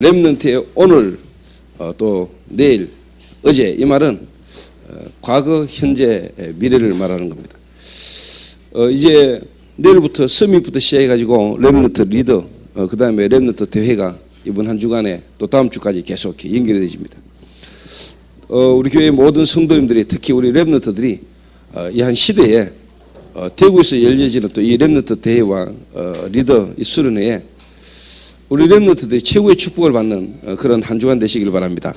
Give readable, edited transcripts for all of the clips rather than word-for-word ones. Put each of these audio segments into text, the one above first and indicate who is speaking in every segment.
Speaker 1: 렘넌트의 오늘 또 내일 어제 이 말은 과거 현재 미래를 말하는 겁니다. 이제 내일부터 서밋부터 시작해 가지고 렘넌트 리더 그 다음에 렘넌트 대회가 이번 한 주간에 또 다음 주까지 계속 연결이 되집니다. 우리 교회 모든 성도님들이 특히 우리 렘넌트들이 이 한 시대에 대구에서 열려지는 또 이 렘넌트 대회와 리더 이 수련회에 우리 렘넌트들이 최고의 축복을 받는 그런 한 주간 되시길 바랍니다.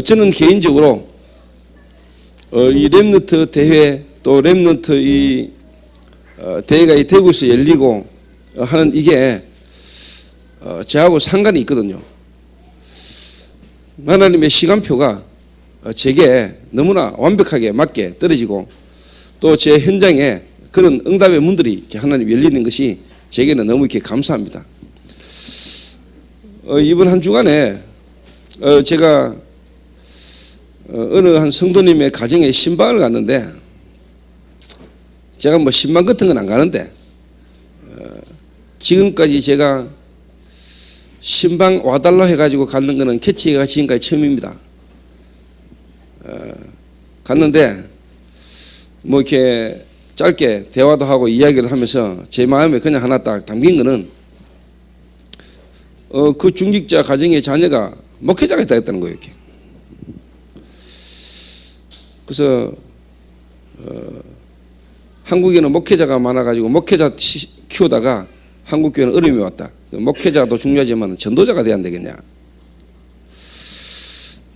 Speaker 1: 저는 개인적으로 이 렘넌트 대회 또 렘넌트 이 대회가 이 대구에서 열리고 하는 이게 저하고 상관이 있거든요. 하나님의 시간표가 제게 너무나 완벽하게 맞게 떨어지고 또 제 현장에 그런 응답의 문들이 이렇게 하나님 열리는 것이 제게는 너무 이렇게 감사합니다. 이번 한 주간에 제가 어느 한 성도님의 가정에 신방을 갔는데 제가 뭐 신방 같은 건 안 가는데 지금까지 제가 신방 와달라 해가지고 갔는 거는 캐치가 지금까지 처음입니다. 갔는데 뭐 이렇게 짧게 대화도 하고 이야기를 하면서 제 마음에 그냥 하나 딱 담긴 거는 그 중직자 가정의 자녀가 목회자가 됐다는 거예요. 이렇게. 그래서 한국에는 목회자가 많아가지고 목회자 키우다가 한국 교회는 어려움이 왔다. 목회자도 중요하지만 전도자가 돼야 안 되겠냐.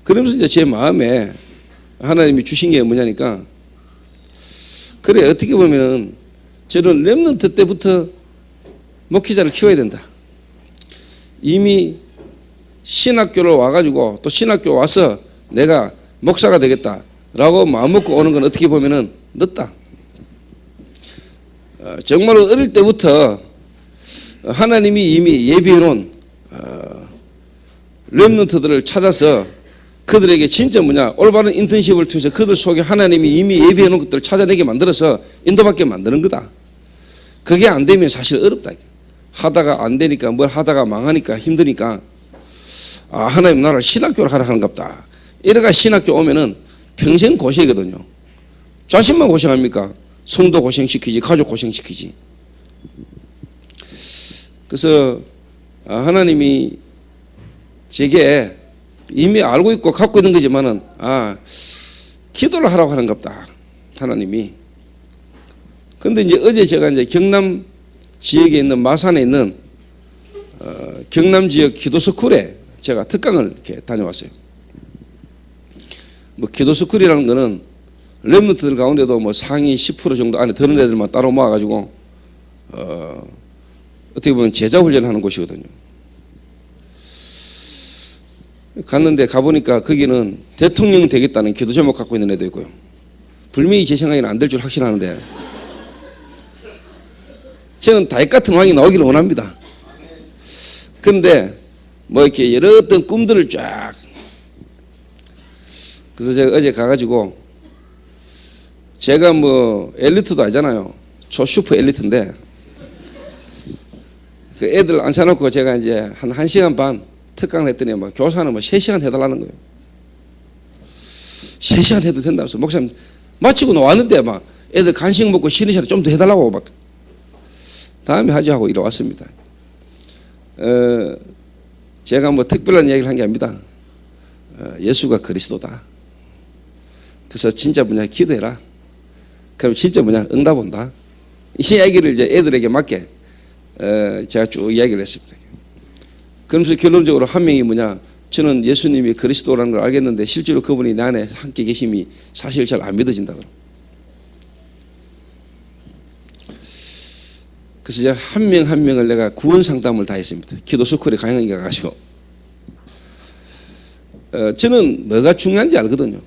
Speaker 1: 그러면서 이제 제 마음에 하나님이 주신 게 뭐냐니까 그래 어떻게 보면은 저는 렘넌트 때부터 목회자를 키워야 된다. 이미 신학교를 와가지고 또 신학교 와서 내가 목사가 되겠다라고 마음먹고 오는 건 어떻게 보면은 늦다. 정말로 어릴 때부터 하나님이 이미 예비해놓은 렘넌트들을 찾아서 그들에게 진짜 올바른 인턴십을 통해서 그들 속에 하나님이 이미 예비해놓은 것들을 찾아내게 만들어서 인도받게 만드는 거다. 그게 안 되면 사실 어렵다. 하다가 안 되니까 뭘 하다가 망하니까 힘드니까 하나님 나를 신학교를 하라 하는갑다. 이래가 신학교 오면은 평생 고생이거든요. 자신만 고생합니까? 성도 고생시키지 가족 고생시키지. 그래서 하나님이 제게 이미 알고 있고 갖고 있는 거지만은 기도를 하라고 하는갑다. 하나님이. 근데 이제 어제 제가 이제 경남 지역에 있는 마산에 있는 경남 지역 기도스쿨에 제가 특강을 이렇게 다녀왔어요. 뭐 기도스쿨이라는 거는 렘넌트들 가운데도 뭐 상위 10% 정도 안에 드는 애들만 따로 모아가지고 어떻게 보면 제자 훈련하는 곳이거든요. 갔는데 가보니까 거기는 대통령 되겠다는 기도 제목 갖고 있는 애도 있고요. 분명히 제 생각에는 안 될 줄 확신하는데 저는 다윗 같은 왕이 나오기를 원합니다. 그런데 뭐 이렇게 여러 어떤 꿈들을 쫙. 그래서 제가 어제 가가지고 제가 뭐 엘리트도 아니잖아요. 초슈퍼 엘리트인데 그 애들 앉혀놓고 제가 이제 한 1시간 반 특강을 했더니 막 교사는 뭐 3시간 해달라는 거예요. 3시간 해도 된다면서 목사님 마치고 나왔는데 막 애들 간식 먹고 쉬는 시간에 좀 더 해달라고 막 다음에 하지 하고 이리 왔습니다. 제가 뭐 특별한 이야기를 한 게 아닙니다. 예수가 그리스도다. 그래서 진짜 기도해라. 그럼 진짜 응답 온다. 이 이야기를 이제 애들에게 맞게 제가 쭉 이야기를 했습니다. 그러면서 결론적으로 한 명이 저는 예수님이 그리스도라는 걸 알겠는데 실제로 그분이 내 안에 함께 계심이 사실 잘 안 믿어진다. 그래서 제가 한 명 한 명을 내가 구원 상담을 다 했습니다. 기도스쿨에 강연이 가가지고 저는 뭐가 중요한지 알거든요.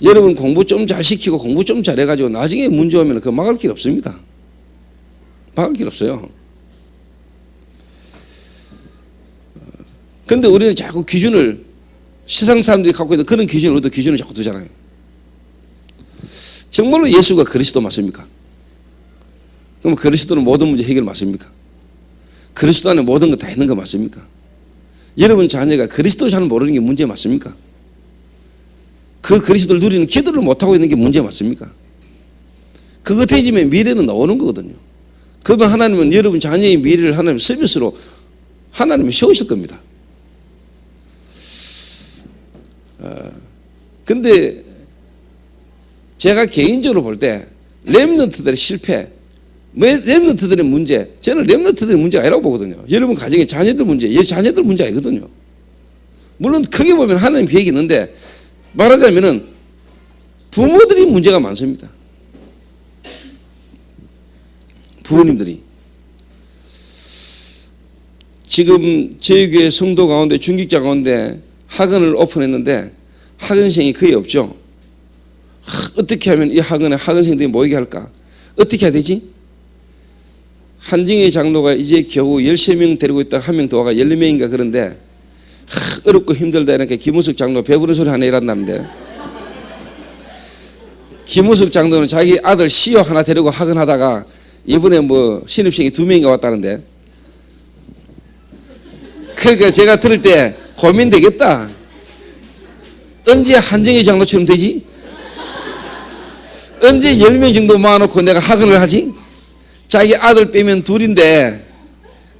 Speaker 1: 여러분 공부 좀 잘 시키고 공부 좀 잘해가지고 나중에 문제 오면 그거 막을 길 없습니다. 막을 길 없어요. 근데 우리는 자꾸 기준을 세상 사람들이 갖고 있는 그런 기준을 우리도 기준을 자꾸 두잖아요. 정말로 예수가 그리스도 맞습니까? 그럼 그리스도는 모든 문제 해결 맞습니까? 그리스도 안에 모든 것 다 있는 거 맞습니까? 여러분 자녀가 그리스도 잘 모르는 게 문제 맞습니까? 그 그리스도를 누리는 기도를 못하고 있는 게 문제 맞습니까? 그거 되지면 미래는 나오는 거거든요. 그러면 하나님은 여러분 자녀의 미래를 하나님 서비스로 하나님이 세우실 겁니다. 근데 제가 개인적으로 볼 때 렘넌트들의 실패, 렘넌트들의 문제, 저는 렘넌트들의 문제가 아니라고 보거든요. 여러분 가정의 자녀들 문제, 자녀들 문제 아니거든요. 물론 크게 보면 하나님 계획이 있는데 말하자면은 부모들이 문제가 많습니다. 부모님들이. 지금 저희 교회 성도 가운데 중직자 가운데 학원을 오픈했는데 학원생이 거의 없죠. 어떻게 하면 이 학원에 학원생들이 모이게 할까? 어떻게 해야 되지? 한정희 장로가 이제 겨우 13명 데리고 있다가 한 명 더 와가 14명인가 그런데 어렵고 힘들다 이렇게 김우석 장로 배부른 소리 하나 일한다는데 김우석 장로는 자기 아들 시어 하나 데리고 학원하다가 이번에 뭐 신입생이 2명인가 왔다는데 그러니까 제가 들을 때 고민되겠다. 언제 한정희 장로처럼 되지? 언제 10명 정도 모아놓고 내가 학원을 하지? 자기 아들 빼면 둘인데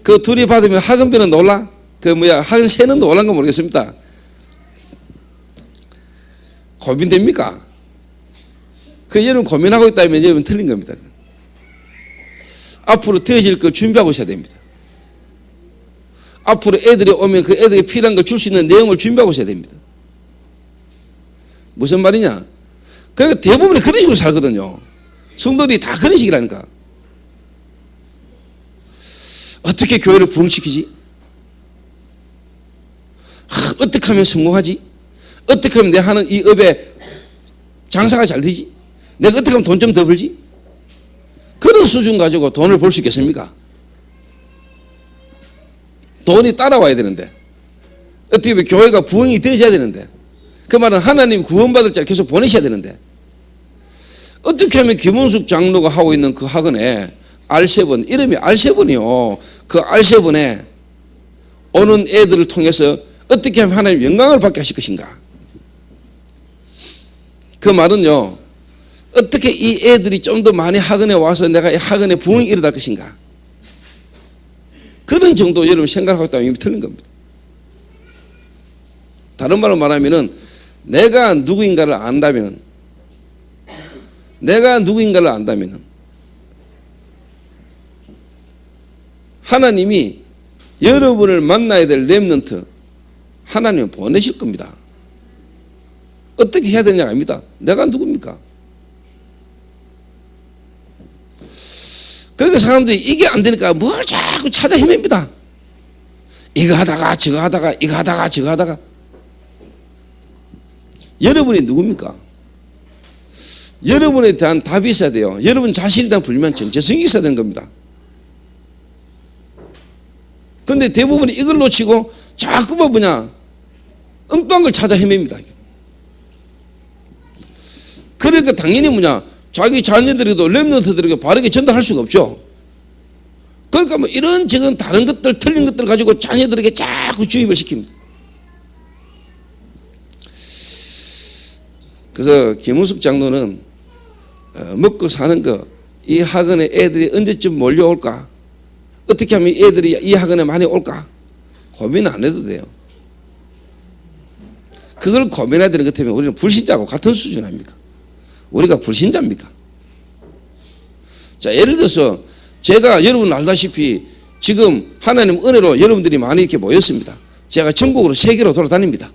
Speaker 1: 그 둘이 받으면 학원비는 놀라? 학원세는 놀란 거 모르겠습니다. 고민됩니까? 여러분 고민하고 있다면 여러분 틀린 겁니다. 앞으로 되어질 걸 준비하고 있어야 됩니다. 앞으로 애들이 오면 그 애들에게 필요한 걸 줄 수 있는 내용을 준비하고 있어야 됩니다. 무슨 말이냐? 그러니까 대부분이 그런 식으로 살거든요. 성도들이 다 그런 식이라니까. 어떻게 교회를 부흥시키지? 어떻게 하면 성공하지? 어떻게 하면 내 하는 이 업에 장사가 잘 되지? 내가 어떻게 하면 돈 좀 더 벌지? 그런 수준 가지고 돈을 벌 수 있겠습니까? 돈이 따라와야 되는데 어떻게 보면 교회가 부흥이 되어져야 되는데 그 말은 하나님 구원받을 자를 계속 보내셔야 되는데 어떻게 하면 김은숙 장로가 하고 있는 그 학원에 R7 이름이 R7이요. 그 R7에 오는 애들을 통해서 어떻게 하면 하나님 영광을 받게 하실 것인가? 그 말은요. 어떻게 이 애들이 좀 더 많이 학원에 와서 내가 이 학원에 부흥이 일어날 것인가? 그런 정도 여러분 생각하고 있다면 이미 틀린 겁니다. 다른 말로 말하면은 내가 누구인가를 안다면 하나님이 여러분을 만나야 될 렘넌트 하나님은 보내실 겁니다. 어떻게 해야 되느냐가 아닙니다. 내가 누굽니까? 그러니까 사람들이 이게 안 되니까 뭘 자꾸 찾아 헤맵니다. 이거 하다가 저거 하다가 이거 하다가 저거 하다가 여러분이 누굽니까? 여러분에 대한 답이 있어야 돼요. 여러분 자신에 대한 분명한 정체성이 있어야 되는 겁니다. 그런데 대부분이 이걸 놓치고 자꾸만 엉뚱한 걸 찾아 헤맵니다. 그러니까 당연히 자기 자녀들에게도 렘넌트들에게 바르게 전달할 수가 없죠. 그러니까 이런 저런 다른 것들 틀린 것들 가지고 자녀들에게 자꾸 주입을 시킵니다. 그래서 김은숙 장로는 먹고 사는 거 이 학원에 애들이 언제쯤 몰려올까? 어떻게 하면 애들이 이 학원에 많이 올까? 고민 안 해도 돼요. 그걸 고민해야 되는 것 때문에 우리는 불신자하고 같은 수준 아닙니까? 우리가 불신자입니까? 자, 예를 들어서 제가 여러분 알다시피 지금 하나님 은혜로 여러분들이 많이 이렇게 모였습니다. 제가 전국으로 세계로 돌아다닙니다.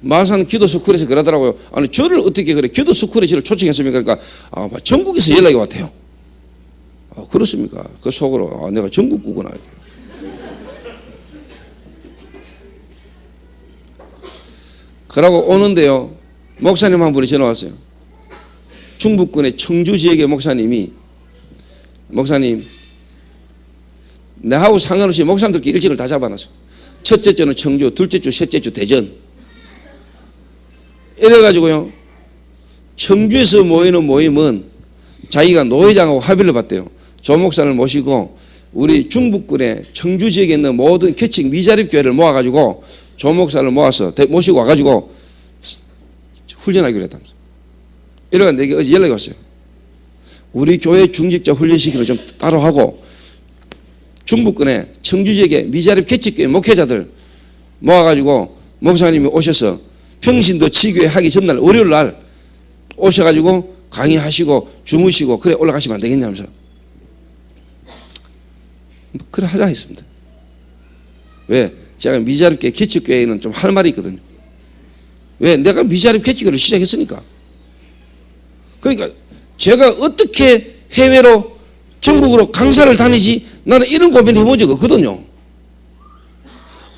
Speaker 1: 마산 기도스쿨에서 그러더라고요. 아니 저를 어떻게 그래 기도스쿨에 저를 초청했습니까? 그러니까 전국에서 연락이 왔대요. 그렇습니까? 그 속으로 내가 전국구구나. 그러고 오는데요. 목사님 한 분이 전화 왔어요. 충북권의 청주 지역의 목사님이 목사님 내하고 상관없이 목사님들끼리 일정을 다 잡아놨어. 첫째 주는 청주, 둘째 주, 셋째 주 대전. 이래가지고요. 청주에서 모이는 모임은 자기가 노회장하고 합의를 봤대요. 조 목사를 모시고 우리 중부권의 청주 지역에 있는 모든 개척 미자립 교회를 모아가지고 조 목사를 모시고 와가지고 훈련하기로 했다면서. 이래가 내게 어제 연락이 왔어요. 우리 교회 중직자 훈련시키는 좀 따로 하고 중부권의 청주 지역의 미자립 개척교회 목회자들 모아가지고 목사님이 오셔서 평신도 지교회 하기 전날 월요일 날 오셔가지고 강의하시고 주무시고 그래 올라가시면 안 되겠냐면서. 그래 하자 했습니다. 왜? 제가 미자립 개척교회에는 좀 할 말이 있거든요. 왜? 내가 미자립 개척교회를 시작했으니까. 그러니까 제가 어떻게 해외로 전국으로 강사를 다니지 나는 이런 고민을 해본 적 없거든요.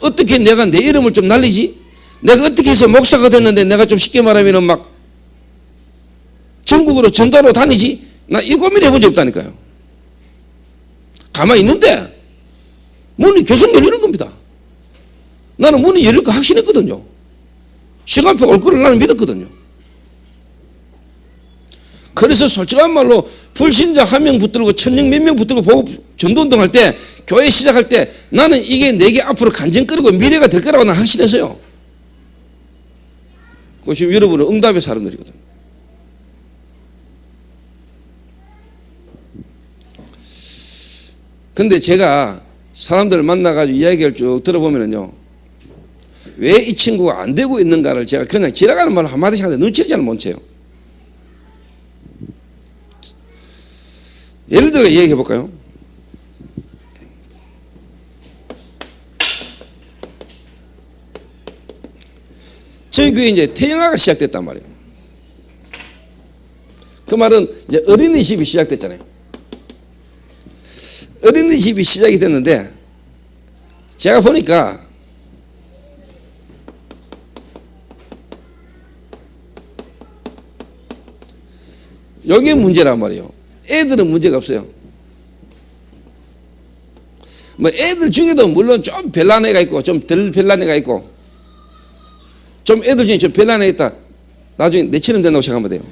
Speaker 1: 어떻게 내가 내 이름을 좀 날리지? 내가 어떻게 해서 목사가 됐는데 내가 좀 쉽게 말하면 막 전국으로 전도로 다니지? 나 이 고민 해본 적 없다니까요. 가만히 있는데 문이 계속 열리는 겁니다. 나는 문이 열릴 거 확신했거든요. 시간표 올 거를 나는 믿었거든요. 그래서 솔직한 말로 불신자 1명 붙들고 1000명 몇 명 붙들고 보고 전도운동 할 때 교회 시작할 때 나는 이게 내게 앞으로 간증거리고 미래가 될 거라고 나는 확신했어요. 그 지금 여러분은 응답의 사람들이거든요. 근데 제가 사람들을 만나가지고 이야기를 쭉 들어보면요, 왜 이 친구가 안 되고 있는가를 제가 그냥 지나가는 말로 한마디씩 하는데 눈치를 잘 못 채요. 예를 들어 얘기해 볼까요? 저희 교회에 이제 태영아가 시작됐단 말이에요. 그 말은 이제 어린이집이 시작됐잖아요. 어린이집이 시작이 됐는데 제가 보니까 이게 문제란 말이에요. 애들은 문제가 없어요. 뭐 애들 중에도 물론 좀 별난 애가 있고 좀 덜 별난 애가 있고 좀 애들 중에 좀 별난 애 있다. 나중에 내처럼 된다고 생각하면 돼요.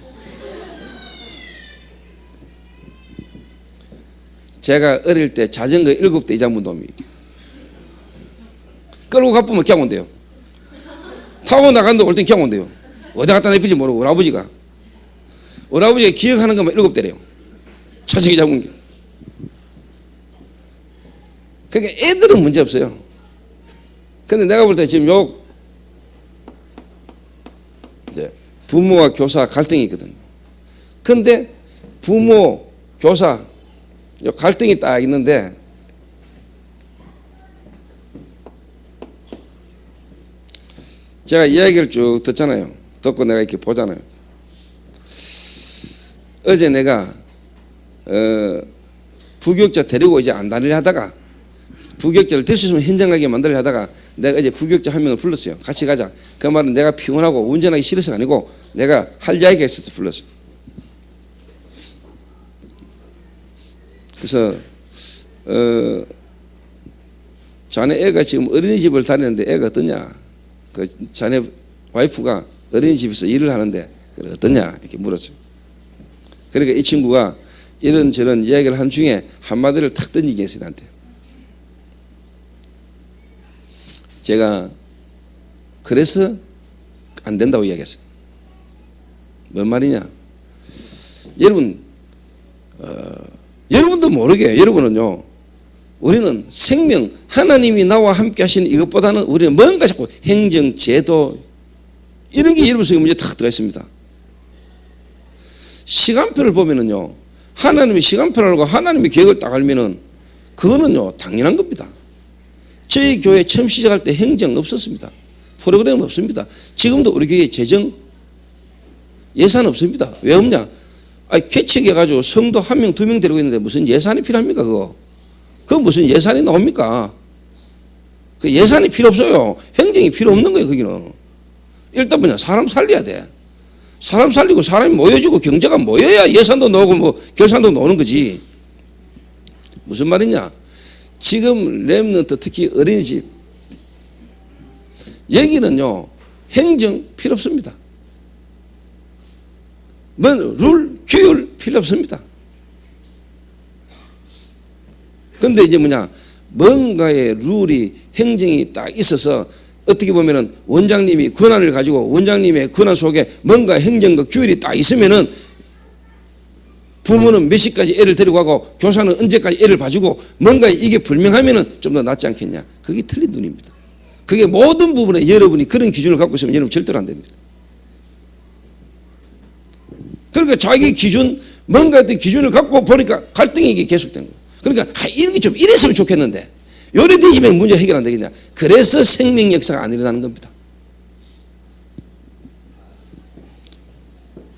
Speaker 1: 제가 어릴 때 자전거 7대 이장문 놈이 끌고 가보면 그냥 온대요. 타고 나간다 올 땐 그냥 온대요. 어디 갖다 내필지 모르고 우리 아버지가 기억하는 것만 7대래요. 자전거 잡은 게. 그러니까 애들은 문제 없어요. 근데 내가 볼 때 지금 이제 부모와 교사 갈등이 있거든요. 근데 부모, 교사 갈등이 딱 있는데 제가 이야기를 쭉 듣잖아요. 듣고 내가 이렇게 보잖아요. 어제 내가 부교육자 데리고 이제 안 다니려 하다가 부교육자를 될 수 있으면 현장하게 만들려 하다가 내가 어제 부교육자 한 명을 불렀어요. 같이 가자. 그 말은 내가 피곤하고 운전하기 싫어서가 아니고 내가 할 이야기가 있어서 불렀어요. 그래서 자네 애가 지금 어린이집을 다니는데 애가 어떠냐? 그 자네 와이프가 어린이집에서 일을 하는데 그래 어떠냐? 이렇게 물었어요. 그러니까 이 친구가 이런저런 이야기를 한 중에 한마디를 탁 던진 게 있어요. 나한테. 제가 그래서 안 된다고 이야기했어요. 뭔 말이냐? 여러분도 모르게 여러분은요, 우리는 생명, 하나님이 나와 함께 하시는 이것보다는 우리는 뭔가 자꾸 행정, 제도 이런 게 여러분 속에 문제 탁 들어가 있습니다. 시간표를 보면은요, 하나님의 시간표를 알고 하나님의 계획을 딱 알면은 그거는요 당연한 겁니다. 저희 교회 처음 시작할 때 행정 없었습니다. 프로그램 없습니다. 지금도 우리 교회 재정 예산 없습니다. 왜 없냐? 개척해가지고 성도 1명, 2명 데리고 있는데 무슨 예산이 필요합니까? 그거 무슨 예산이 나옵니까? 그 예산이 필요 없어요. 행정이 필요 없는 거예요. 거기는 일단 뭐냐, 사람 살려야 돼. 사람 살리고 사람이 모여지고 경제가 모여야 예산도 나오고 뭐 결산도 나오는 거지. 무슨 말이냐? 지금 렘넌트 특히 어린이집 여기는요 행정 필요 없습니다. 룰, 규율 필요 없습니다. 근데 이제 뭐냐, 뭔가의 룰이 행정이 딱 있어서 어떻게 보면은 원장님이 권한을 가지고 원장님의 권한 속에 뭔가 행정과 규율이 딱 있으면은 부모는 몇 시까지 애를 데려가고 교사는 언제까지 애를 봐주고 뭔가 이게 불명하면은 좀 더 낫지 않겠냐. 그게 틀린 눈입니다. 그게 모든 부분에 여러분이 그런 기준을 갖고 있으면 여러분 절대로 안 됩니다. 그러니까 자기 기준, 뭔가 어떤 기준을 갖고 보니까 갈등이 이게 계속된 거예요. 그러니까 이런 게 좀 이랬으면 좋겠는데 요래 되면 문제 해결 안 되겠냐. 그래서 생명 역사가 안 일어나는 겁니다.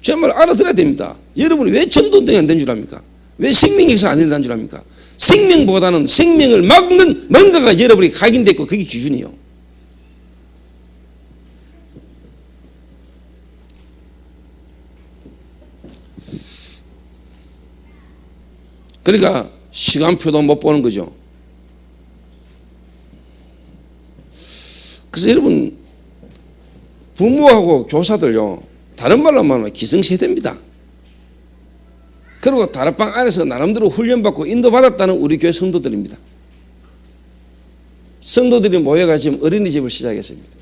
Speaker 1: 정말 알아들어야 됩니다. 여러분이 왜 전도운동이 안 된 줄 압니까? 왜 생명 역사가 안 일어난 줄 압니까? 생명보다는 생명을 막는 뭔가가 여러분이 각인됐고 그게 기준이요. 그러니까 시간표도 못 보는 거죠. 그래서 여러분 부모하고 교사들요, 다른 말로 말하면 기성세대입니다. 그리고 다락방 안에서 나름대로 훈련받고 인도받았다는 우리 교회 성도들입니다. 성도들이 모여가 지금 어린이집을 시작했습니다.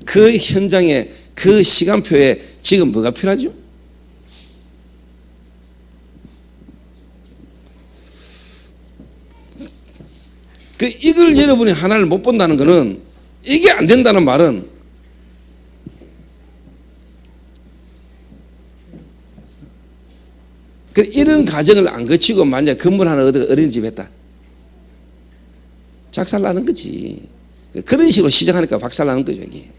Speaker 1: 그 현장에 그 시간표에 지금 뭐가 필요하죠? 이걸 여러분이 하나를 못 본다는 것은, 이게 안 된다는 말은 이런 과정을 안 거치고 만약 건물 하나 얻어 어린이집 했다, 작살나는 거지. 그런 식으로 시작하니까 박살나는 거죠 이게.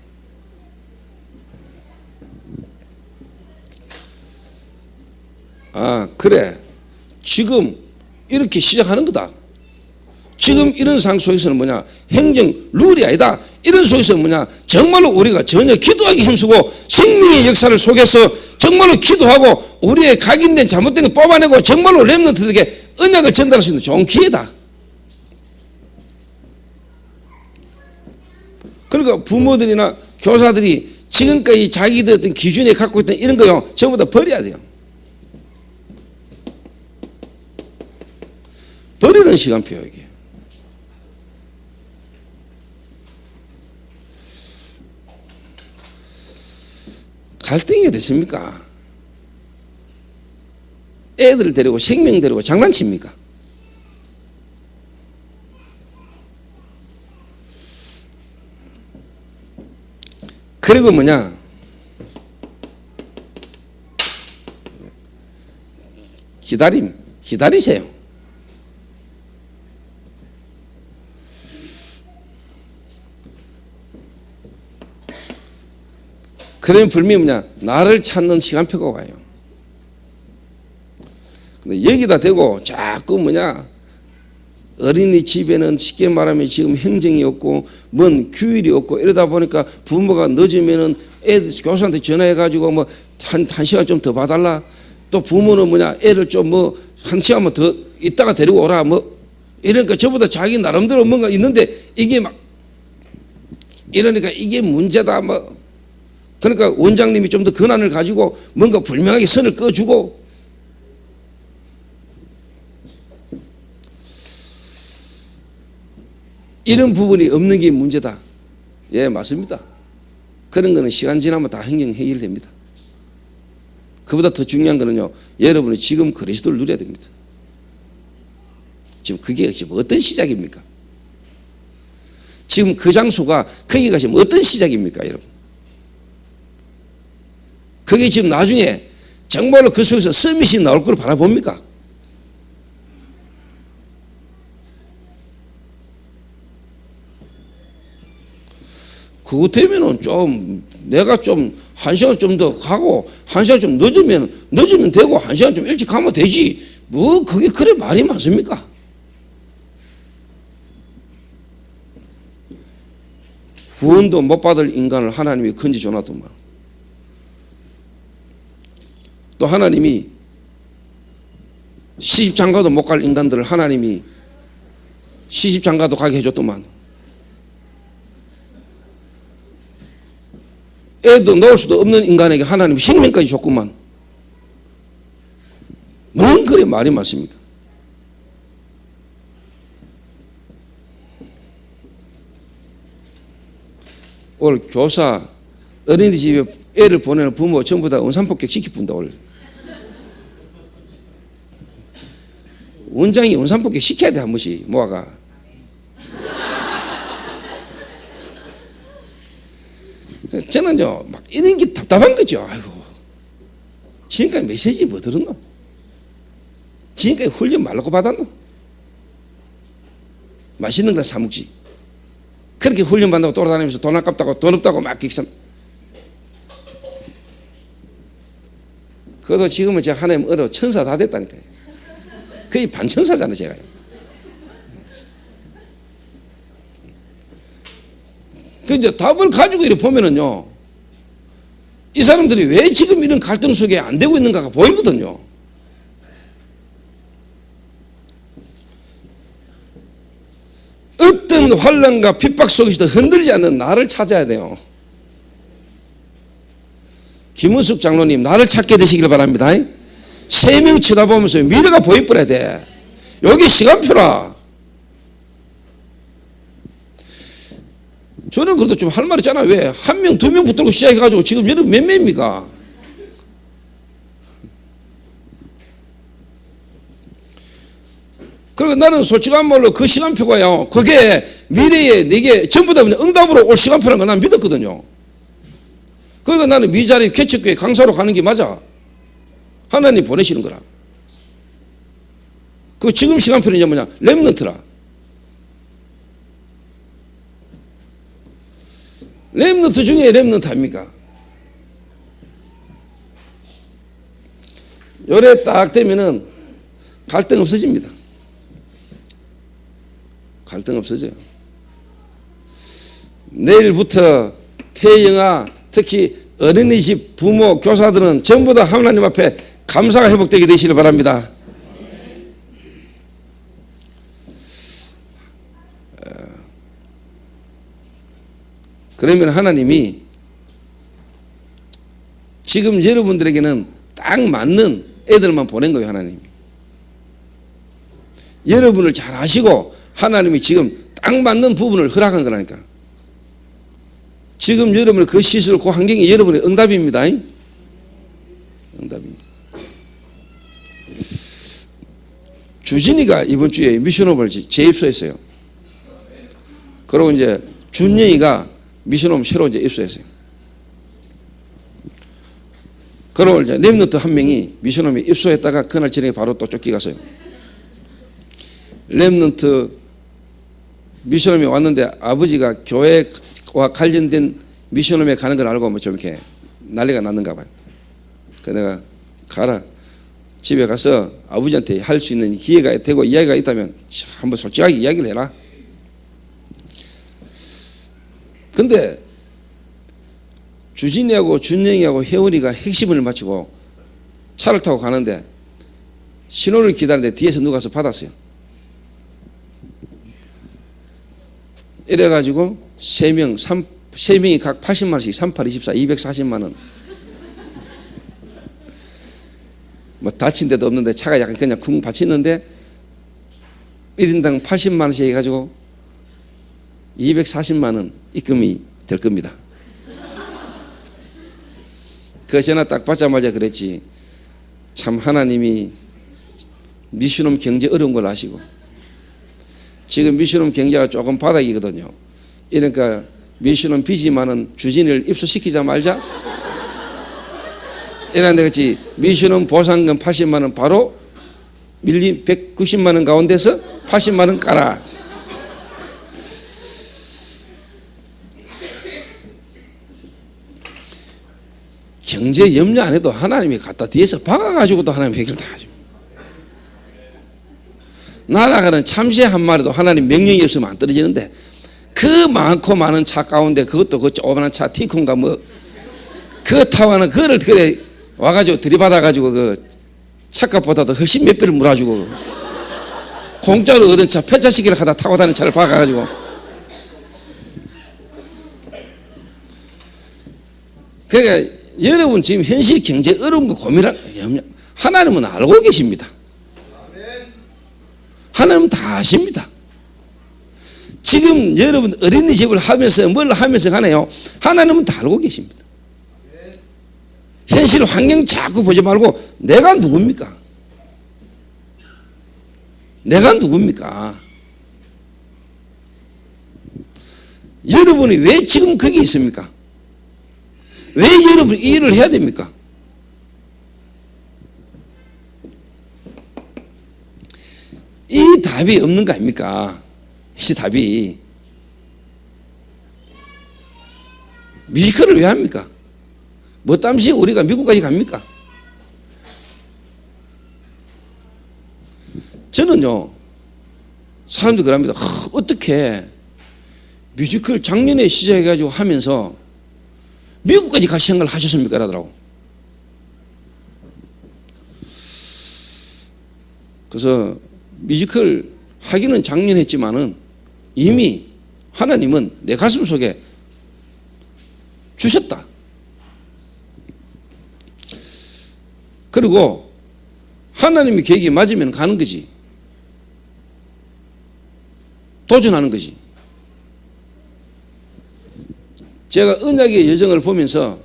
Speaker 1: 아 그래, 지금 이렇게 시작하는 거다. 지금 이런 상황 속에서는 뭐냐, 행정 룰이 아니다. 이런 속에서 뭐냐, 정말로 우리가 전혀 기도하기 힘쓰고 생명의 역사를 속에서 정말로 기도하고 우리의 각인된 잘못된 걸 뽑아내고 정말로 렘넌트들에게 언약을 전달할 수 있는 좋은 기회다. 그러니까 부모들이나 교사들이 지금까지 자기들 어떤 기준에 갖고 있던 이런 거요, 전부 다 버려야 돼요. 버리는 시간표예요 이게. 갈등이 됐습니까? 애들 데리고 생명 데리고 장난칩니까? 그리고 뭐냐, 기다리세요. 그러면 분명히 뭐냐, 나를 찾는 시간표가 와요. 근데 여기다 대고 자꾸 뭐냐, 어린이집에는 쉽게 말하면 지금 행정이 없고 뭔 규율이 없고 이러다 보니까 부모가 늦으면은 애들 교사한테 전화해가지고 뭐 한 시간 좀 더 봐달라. 또 부모는 뭐냐, 애를 좀 뭐 한 시간만 더 있다가 데리고 오라 뭐 이러니까 저보다 자기 나름대로 뭔가 있는데 이게 막 이러니까 이게 문제다 뭐. 그러니까 원장님이 좀 더 권한을 가지고 뭔가 분명하게 선을 꺼주고, 이런 부분이 없는 게 문제다. 예, 맞습니다. 그런 거는 시간 지나면 다 행정 해결됩니다. 그보다 더 중요한 거는요, 여러분이 지금 그리스도를 누려야 됩니다. 지금 그게 지금 어떤 시작입니까? 지금 그 장소가 거기가 지금 어떤 시작입니까, 여러분? 그게 지금 나중에 정말로 그 속에서 서밋이 나올 걸 바라봅니까? 그거 되면은 좀 내가 좀 한 시간 좀 더 가고 한 시간 좀 늦으면 되고 한 시간 좀 일찍 가면 되지. 뭐 그게 그래 말이 많습니까? 구원도 못 받을 인간을 하나님이 건지 줘놔도만, 또 하나님이 시집장가도 못 갈 인간들을 하나님이 시집장가도 가게 해줬더만, 애도 넣을 수도 없는 인간에게 하나님이 생명까지 줬구만. 뭔 그리 말이 많습니까? 오늘 교사, 어린이집에 애를 보내는 부모 전부 다 원산폭격 시키분다. 오늘 원장이 원산폭격 시켜야 돼. 한 번씩 모아가. 저는요 막 이런 게 답답한 거죠. 아이고, 지금까지 메시지 뭐 들었노? 지금까지 훈련 말라고 받았노? 맛있는 거 사 먹지. 그렇게 훈련 받는다고 돌아다니면서 돈 아깝다고 돈 없다고 막 객삼. 그래도 지금은 제가 하나님 은혜로 천사 다 됐다니까요. 거의 반천사잖아요, 제가요. 그 이제 답을 가지고 이렇게 보면은요, 이 사람들이 왜 지금 이런 갈등 속에 안 되고 있는가가 보이거든요. 어떤 환난과 핍박 속에서도 흔들리지 않는 나를 찾아야 돼요. 김은숙 장로님, 나를 찾게 되시길 바랍니다. 세 명 쳐다보면서 미래가 보여버려야 돼. 여기 시간표라. 저는 그래도 좀 할 말 있잖아요. 왜? 한 명, 두 명 붙들고 시작해가지고 지금 여러분 몇 명입니까? 그리고 나는 솔직한 말로 그 시간표가요, 그게 미래에 내게 전부 다 응답으로 올 시간표라는 걸 난 믿었거든요. 그러니까 나는 미자립 개척교회 강사로 가는 게 맞아. 하나님 보내시는 거라. 그 지금 시간표는 이제 뭐냐? 렘넌트라. 렘넌트 중에 렘넌트 아닙니까? 요래 딱 되면은 갈등 없어집니다. 갈등 없어져요. 내일부터 태영아, 특히 어린이집 부모, 교사들은 전부 다 하나님 앞에 감사가 회복되게 되시길 바랍니다. 그러면 하나님이 지금 여러분들에게는 딱 맞는 애들만 보낸 거예요. 하나님이 여러분을 잘 아시고 하나님이 지금 딱 맞는 부분을 허락한 거라니까. 지금 여러분의 그 시설, 그 환경이 여러분의 응답입니다. 응답입니다. 주진이가 이번 주에 미션홈을 재입소했어요. 그리고 이제 준영이가 미션홈 새로 이제 입소했어요. 그리고 이제 렘넌트 한 명이 미션홈에 입소했다가 그날 저녁에 바로 또 쫓겨갔어요. 렘넌트 미션홈에 왔는데 아버지가 교회와 관련된 미션홈에 가는 걸 알고 뭐 좀 이렇게 난리가 났는가 봐요. 그래서 내가 가라. 집에 가서 아버지한테 할 수 있는 기회가 되고 이야기가 있다면 한번 솔직하게 이야기를 해라. 근데 주진이하고 준영이하고 혜원이가 핵심을 마치고 차를 타고 가는데 신호를 기다리는데 뒤에서 누가 와서 받았어요. 이래가지고 세 명이 각 80만 원씩 38, 24, 240만 원. 뭐 다친 데도 없는데 차가 약간 그냥 쿵 받치는데 1인당 80만 원씩 해가지고 240만 원 입금이 될 겁니다. 그 전화 딱 받자마자 그랬지. 참 하나님이 미션홈 경제 어려운 걸 아시고 지금 미션홈 경제가 조금 바닥이거든요. 그러니까 미션홈 빚이 많은 주진이를 입소시키자 말자. 이런데 그렇지. 미션홈 보상금 80만 원 바로 밀린 190만 원 가운데서 80만 원 깔아. 경제 염려 안 해도 하나님이 갖다 뒤에서 박아가지고도 하나님 해결 다 하죠. 날아가는 참새 한 마리도 하나님 명령이 없으면 안 떨어지는데 그 많고 많은 차 가운데 그것도 그 조그만한 차 티콘가 뭐 그 타와는 그거를 그래 와가지고 들이받아가지고 그 차값보다도 훨씬 몇 배를 몰아주고 공짜로 얻은 차 폐차시키를 하다 타고 다니는 차를 박아가지고 그러니까 여러분 지금 현실 경제 어려운 거 고민할 하나님은 알고 계십니다. 하나님은 다 아십니다. 지금 여러분 어린이집을 하면서 뭘 하면서 가네요. 하나님은 다 알고 계십니다. 현실 환경 자꾸 보지 말고 내가 누굽니까? 내가 누굽니까? 여러분이 왜 지금 거기 있습니까? 왜 여러분이 이 일을 해야 됩니까? 이 답이 없는 거 아닙니까? 이 답이. 뮤지컬을 왜 합니까? 뭐 땀시 우리가 미국까지 갑니까? 저는요, 사람들이 그럽니다. 어떻게 뮤지컬 작년에 시작해가지고 하면서 미국까지 갈 생각을 하셨습니까? 라더라고. 그래서 뮤지컬 하기는 작년 했지만은 이미 하나님은 내 가슴 속에 주셨다. 그리고 하나님의 계획이 맞으면 가는 거지. 도전하는 거지. 제가 언약의 여정을 보면서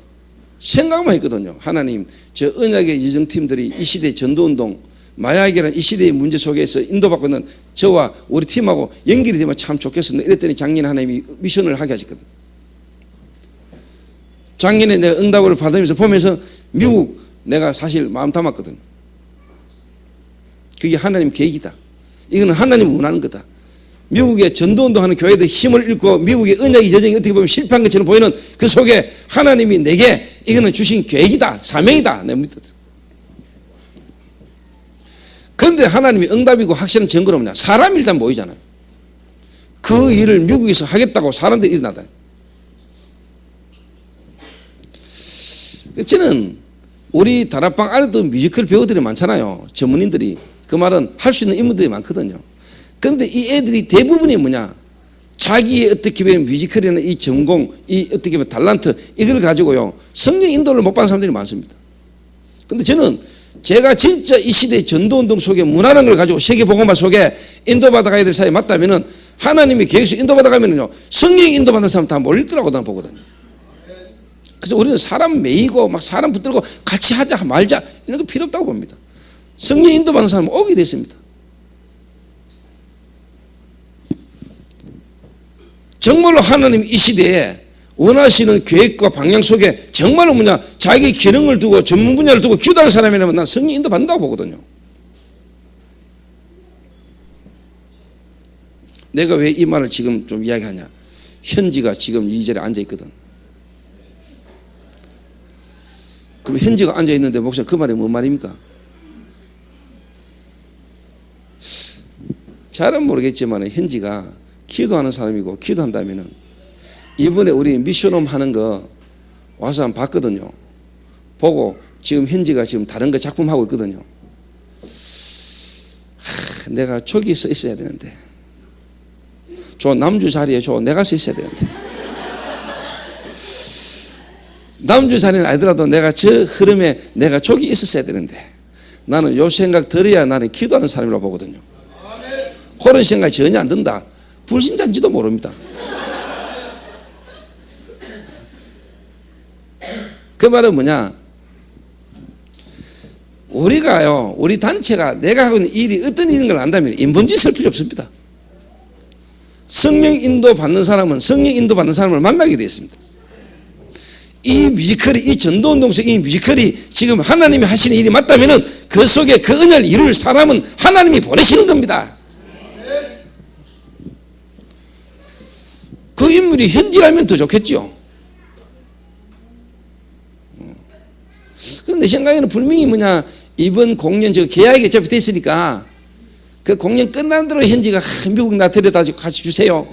Speaker 1: 생각만 했거든요. 하나님, 저 언약의 여정팀들이 이 시대 전도운동, 마약이라는 이 시대의 문제 속에서 인도받고 있는 저와 우리 팀하고 연결이 되면 참 좋겠습니다. 이랬더니 작년에 하나님이 미션을 하게 하셨거든. 작년에 내가 응답을 받으면서 보면서 미국 내가 사실 마음 담았거든. 그게 하나님 계획이다. 이거는 하나님 원하는 거다. 미국의 전도운동하는 교회들 힘을 잃고 미국의 언약의 여정이 어떻게 보면 실패한 것처럼 보이는 그 속에 하나님이 내게 이거는 주신 계획이다, 사명이다. 내가 믿었어. 그런데 하나님이 응답이고 확실한 증거는 뭐냐? 사람이 일단 모이잖아요. 그 일을 미국에서 하겠다고 사람들이 일어나다. 저는 우리 다락방 안에도 뮤지컬 배우들이 많잖아요. 전문인들이. 그 말은 할 수 있는 인물들이 많거든요. 그런데 이 애들이 대부분이 뭐냐? 자기의 어떻게 보면 뮤지컬이나 이 전공, 이 어떻게 보면 달란트, 이걸 가지고요. 성령 인도를 못 받는 사람들이 많습니다. 그런데 저는 제가 진짜 이 시대의 전도운동 속에 문화라는 걸 가지고 세계복음화 속에 인도받아가야 될 사람이 맞다면은 하나님의 계획에서 인도받아가면은요. 성령 인도받는 사람 다 몰릴 거라고 나는 보거든요. 그래서 우리는 사람 매이고 막 사람 붙들고 같이 하자 말자 이런 거 필요 없다고 봅니다. 성령 인도받는 사람은 오게 됐습니다. 정말로 하나님 이 시대에 원하시는 계획과 방향 속에 정말로 뭐냐 자기 기능을 두고 전문 분야를 두고 기도하는 사람이라면 난 성령 인도 받는다고 보거든요. 내가 왜 이 말을 지금 좀 이야기하냐? 현지가 지금 이 자리에 앉아 있거든. 그럼 현지가 앉아 있는데 목사님 그 말이 뭔 말입니까? 잘은 모르겠지만 현지가 기도하는 사람이고 기도한다면은 이번에 우리 미션홈 하는 거 와서 한번 봤거든요. 보고 지금 현지가 지금 다른 거 작품 하고 있거든요. 내가 저기 서 있어야 되는데 저 남주 자리에 내가 서 있어야 되는데 남주 자리는 아니더라도 내가 저 흐름에 내가 저기 있었어야 되는데 나는 요 생각 들어야 나는 기도하는 사람이라고 보거든요. 그런 생각이 전혀 안 든다. 불신자인지도 모릅니다. 그 말은 뭐냐? 우리가요, 우리 단체가 내가 하고 있는 일이 어떤 일인 걸 안다면 인본주의 쓸 필요 없습니다. 성령 인도 받는 사람은 성령 인도 받는 사람을 만나게 되어 있습니다. 이 뮤지컬이, 이 전도운동 속 이 뮤지컬이 지금 하나님이 하시는 일이 맞다면은 그 속에 그 은혜를 이룰 사람은 하나님이 보내시는 겁니다. 그 인물이 현지라면 더 좋겠죠. 그런데 내 생각에는 분명히 뭐냐, 이번 공연 저 계약이 어차피 됐으니까 그 공연 끝난 대로 현지가 미국 나 데려다 같이 주세요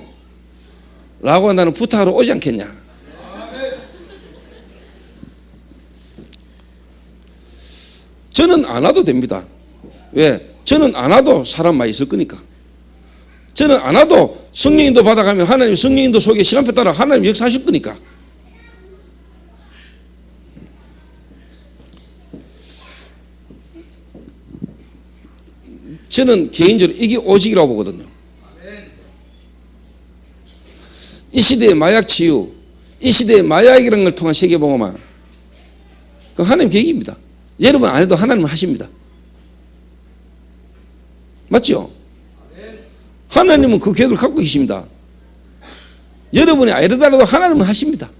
Speaker 1: 라고 나는 부탁하러 오지 않겠냐. 저는 안 와도 됩니다. 왜? 저는 안 와도 사람 많이 있을 거니까. 저는 안 와도 성령인도 받아가면 하나님 성령인도 속에 시간표 따라 하나님 역사하실 거니까. 저는 개인적으로 이게 오직이라고 보거든요. 이 시대의 마약 치유, 이 시대의 마약이라는 걸 통한 세계복음화, 그 하나님 계획입니다. 여러분 안 해도 하나님은 하십니다. 맞죠? 하나님은 그 계획을 갖고 계십니다. 여러분이 안 해달라도 하나님은 하십니다.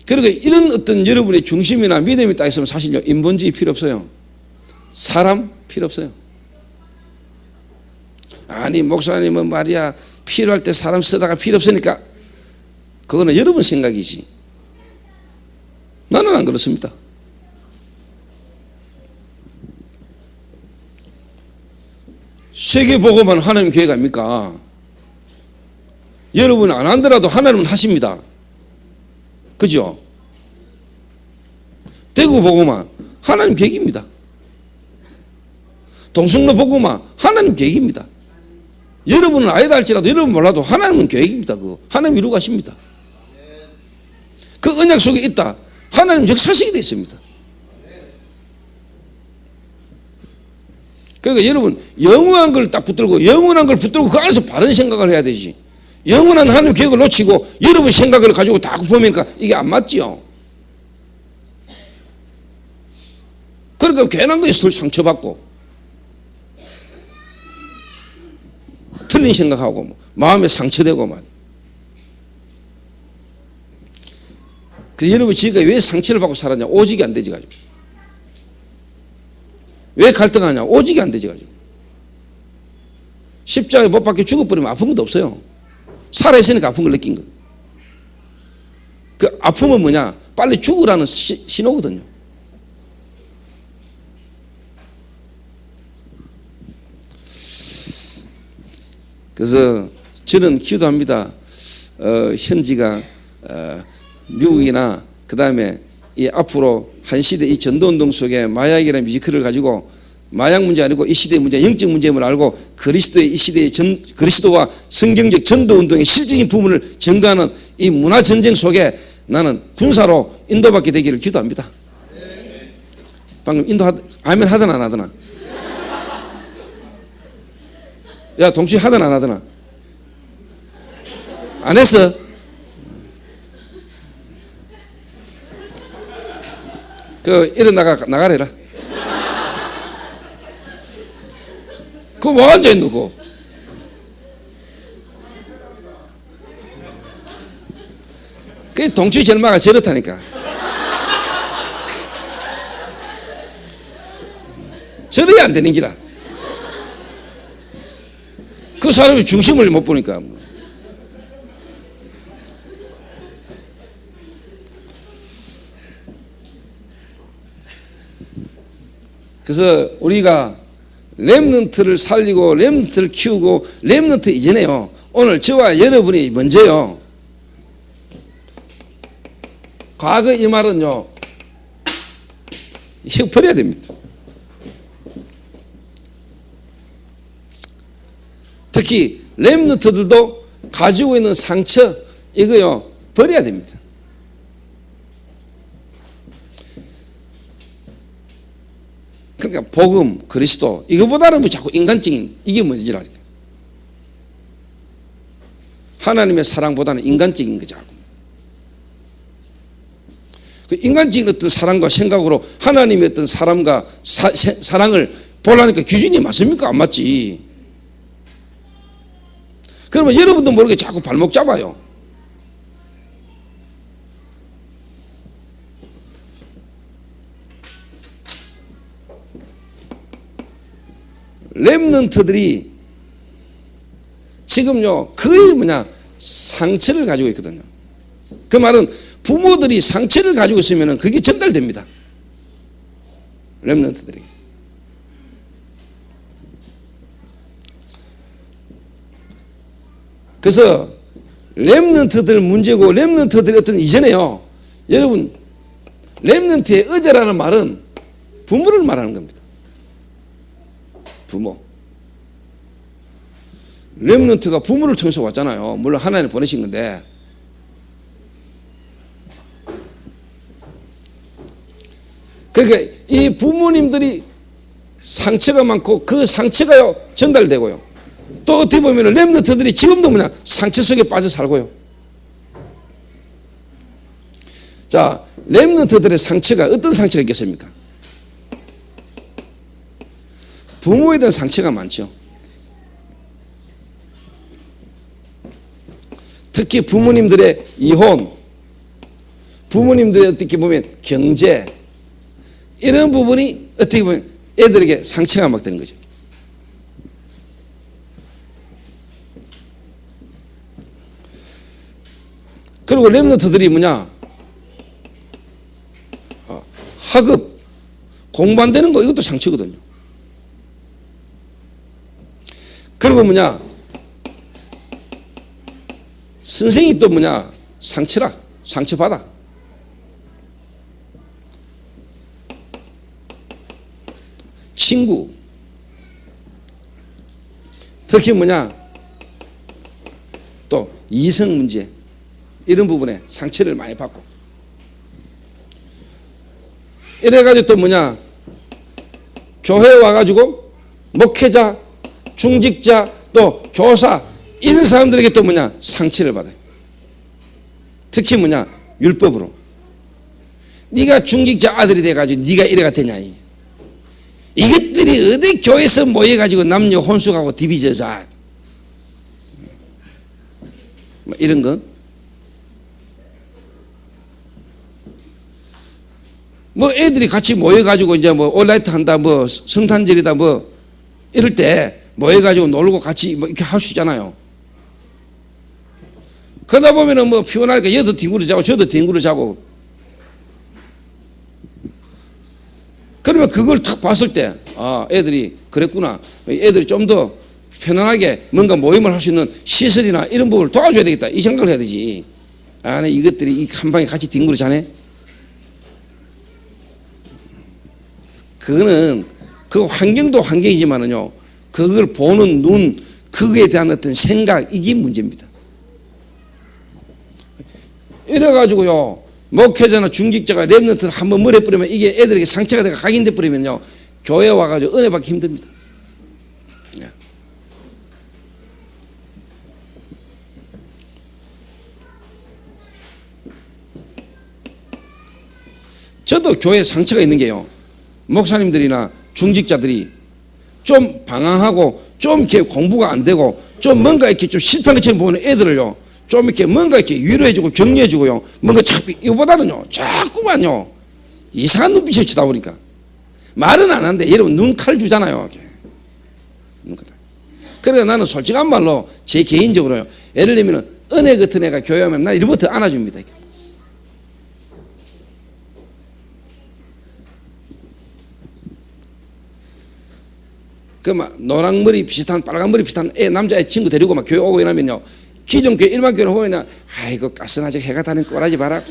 Speaker 1: 그러니까 이런 어떤 여러분의 중심이나 믿음이 딱 있으면 사실요, 인본주의 필요 없어요. 사람 필요 없어요. 아니 목사님은 말이야 필요할 때 사람 쓰다가 필요 없으니까, 그거는 여러분 생각이지 나는 안 그렇습니다. 세계복음은 하나님 계획 아닙니까? 여러분 안 한더라도 하나님은 하십니다. 그죠? 대구 복음화 하나님 계획입니다. 동성로 복음화 하나님 계획입니다. 여러분은 아니다 할지라도 여러분 몰라도 하나님은 계획입니다. 그거 하나님 이루고 가십니다. 그 언약 속에 있다. 하나님 역사식이 되어 있습니다. 그러니까 여러분 영원한 걸 딱 붙들고, 영원한 걸 붙들고 그 안에서 바른 생각을 해야 되지. 영원한 하나님 계획을 놓치고 여러분 생각을 가지고 다 보니까 이게 안 맞지요. 그러니까 괜한 거에 상처받고 틀린 생각하고 마음에 상처되고 말. 그래서 여러분 지금까지 왜 상처를 받고 살았냐? 오직이 안 되지 가지고. 왜 갈등하냐? 오직이 안 되지 가지고. 십자가에 못 박혀 죽어버리면 아픈 것도 없어요. 살아있으니까 아픈 걸 느낀 거. 그 아픔은 뭐냐? 빨리 죽으라는 신호거든요. 그래서 저는 기도합니다. 현지가 미국이나 그 다음에 이 앞으로 한 시대 이 전도운동 속에 마약이라는 뮤지컬을 가지고 마약 문제 아니고 이 시대의 문제, 영적 문제임을 알고 그리스도의 이 시대의 그리스도와 성경적 전도운동의 실질적인 부분을 증거하는 이 문화전쟁 속에 나는 군사로 인도받게 되기를 기도합니다. 방금 아멘 하더나 안 하더나? 야 동치 하더나 안 하더나? 안 했어? 나가래라. 그거 뭐 앉아있노, 그거? 그 동치 절마가 저렇다니까. 저래야 안 되는 기라. 그 사람이 중심을 못 보니까. 그래서 우리가 렘넌트를 살리고 렘넌트를 키우고 렘넌트 이전에요, 오늘 저와 여러분이 먼저요, 과거 이 말은요 이거 버려야 됩니다. 특히 렘넌트들도 가지고 있는 상처 이거요 버려야 됩니다. 그러니까 복음, 그리스도 이거보다는 뭐 자꾸 인간적인 이게 뭔지 알까? 하나님의 사랑보다는 인간적인 거죠. 그 인간적인 어떤 사랑과 생각으로 하나님의 어떤 사람과 사랑을 보려니까 기준이 맞습니까? 안 맞지. 그러면 여러분도 모르게 자꾸 발목 잡아요. 렘넌트들이 지금요 거의 상처를 가지고 있거든요. 그 말은 부모들이 상처를 가지고 있으면 그게 전달됩니다. 렘넌트들이. 그래서 렘넌트들 문제고, 렘넌트들이 어떤 이전에요, 여러분 렘넌트의 의제라는 말은 부모를 말하는 겁니다. 부모. 렘넌트가 부모를 통해서 왔잖아요. 물론 하나님 보내신 건데. 그러니까 이 부모님들이 상처가 많고 그 상처가요 전달되고요. 또 어떻게 보면 렘넌트들이 지금도 뭐냐 상처 속에 빠져 살고요. 자, 렘넌트들의 상처가 어떤 상처가 있겠습니까? 부모에 대한 상처가 많죠. 특히 부모님들의 이혼, 부모님들의 어떻게 보면 경제, 이런 부분이 어떻게 보면 애들에게 상처가 막 되는 거죠. 그리고 렘넌트들이 뭐냐, 학업, 공부 안 되는 거, 이것도 상처거든요. 그리고 뭐냐, 선생이 또 뭐냐, 상처라, 상처받아. 친구, 특히 뭐냐, 또 이성 문제, 이런 부분에 상처를 많이 받고, 이래가지고 또 뭐냐, 교회에 와가지고 목회자, 중직자, 또 교사, 이런 사람들에게 또 뭐냐, 상처를 받아요. 특히 뭐냐, 율법으로. 네가 중직자 아들이 돼가지고 네가 이래가 되냐. 이것들이 어디 교회에서 모여가지고 남녀 혼숙하고 디비져서 뭐 이런 거. 뭐 애들이 같이 모여가지고 이제 뭐 온라이트 한다, 뭐 성탄절이다, 뭐 이럴 때 모여가지고 놀고 같이 뭐 이렇게 할 수 있잖아요. 그러다 보면은 뭐 피곤하니까 얘도 뒹굴어 자고 저도 뒹굴어 자고. 그러면 그걸 탁 봤을 때, 아, 애들이 그랬구나. 애들이 좀 더 편안하게 뭔가 모임을 할 수 있는 시설이나 이런 부분을 도와줘야 되겠다. 이 생각을 해야 되지. 아, 이것들이 이 한 방에 같이 뒹굴어 자네? 그거는 그 환경도 환경이지만은요, 그걸 보는 눈, 그거에 대한 어떤 생각, 이게 문제입니다. 이래가지고요, 목회자나 중직자가 렘넌트를 한번 머리에 뿌리면 이게 애들에게 상처가 되고 각인돼 버리면요, 교회에 와가지고 은혜 받기 힘듭니다. 저도 교회에 상처가 있는 게요, 목사님들이나 중직자들이 좀 방황하고 좀 이렇게 공부가 안 되고 좀 뭔가 이렇게 좀 실패한 것처럼 보는 애들을요, 좀 이렇게 뭔가 이렇게 위로해주고 격려해주고요, 뭔가 이거보다는요, 자꾸만요, 이상한 눈빛을 쳐다보니까 말은 안 하는데 여러분 눈칼 주잖아요. 그래서 나는 솔직한 말로 제 개인적으로요, 예를 들면 은혜 같은 애가 교회 오면 난 이름부터 안아줍니다. 그 막 노랑머리 비슷한 빨간머리 비슷한 남자애 친구 데리고 막 교회 오고 이러면요, 기존 교회 일반 교회 보면 아이고 가스나지 해가 다니는 꼬라지 봐라.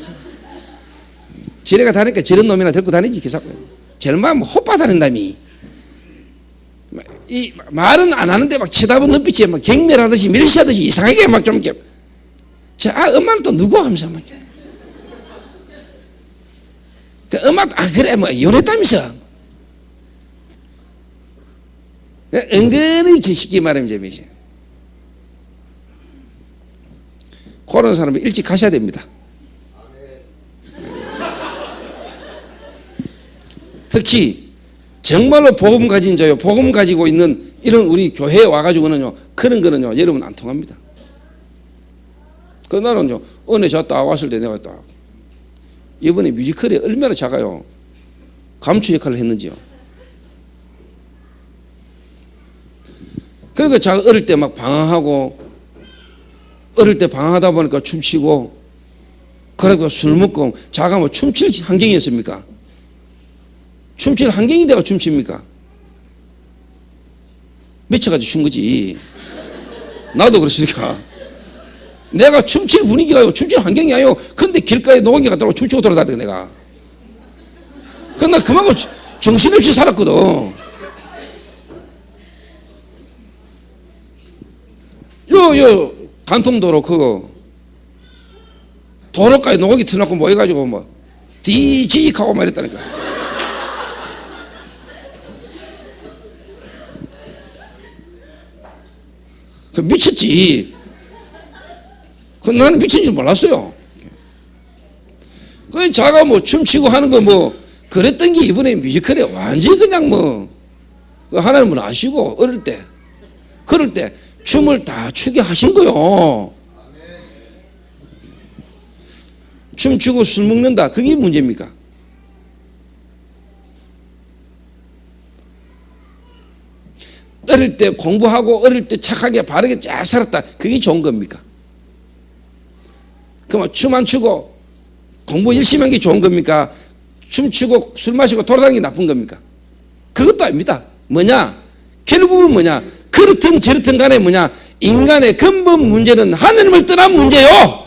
Speaker 1: 지레가 다니니까 저런 놈이나 데리고 다니지 기사고. 절만 뭐 헛바 다닌다미. 이 말은 안 하는데 막 쳐다보는 눈빛이 막 경멸하듯이 밀시하듯이 이상하게 막 좀 이렇게. 아, 엄마는 또 누구 하면서 막. 그 엄마 그래 뭐 이혼했다면서. 은근히 쉽게 말하면 재미지. 그런 사람은 일찍 가셔야 됩니다. 특히 정말로 복음 가진 자요, 복음 가지고 있는 이런 우리 교회에 와가지고는요, 그런 거는요, 여러분 안 통합니다. 그 나는요, 은혜 졌다 왔을 때 내가 딱 이번에 뮤지컬이 얼마나 작아요, 감초 역할을 했는지요. 그러니까 자가 어릴 때 막 방황하고, 어릴 때 방황하다 보니까 춤추고, 그러니까 술 먹고, 자가 뭐 춤출 환경이었습니까? 춤출 환경이 되고 춤춥니까? 미쳐가지고 춘 거지. 나도 그렇습니까? 내가 춤출 분위기가 아니고 춤출 환경이 아니고, 근데 길가에 노인기가 들어오고 춤추고 돌아다니까 내가. 그러나 그만큼 정신없이 살았거든. 요 간통도로 그거 도로가에 노각이 터놓고 모여가지고 뭐 디직하고 말했다니까. 그 미쳤지. 그 나는 미친 줄 몰랐어요. 그 자가 뭐 춤추고 하는 거 뭐 그랬던 게 이번에 뮤지컬에 완전히 그냥 뭐 그 하나님은 아시고 어릴 때 그럴 때 춤을 다 추게 하신 거요. 춤추고 술 먹는다. 그게 문제입니까? 어릴 때 공부하고 어릴 때 착하게 바르게 잘 살았다. 그게 좋은 겁니까? 그럼 춤 안 추고 공부 열심히 한 게 좋은 겁니까? 춤추고 술 마시고 돌아다니는 게 나쁜 겁니까? 그것도 아닙니다. 뭐냐? 결국은 뭐냐? 그렇든 저렇든 간에 뭐냐? 인간의 근본 문제는 하나님을 떠난 문제요.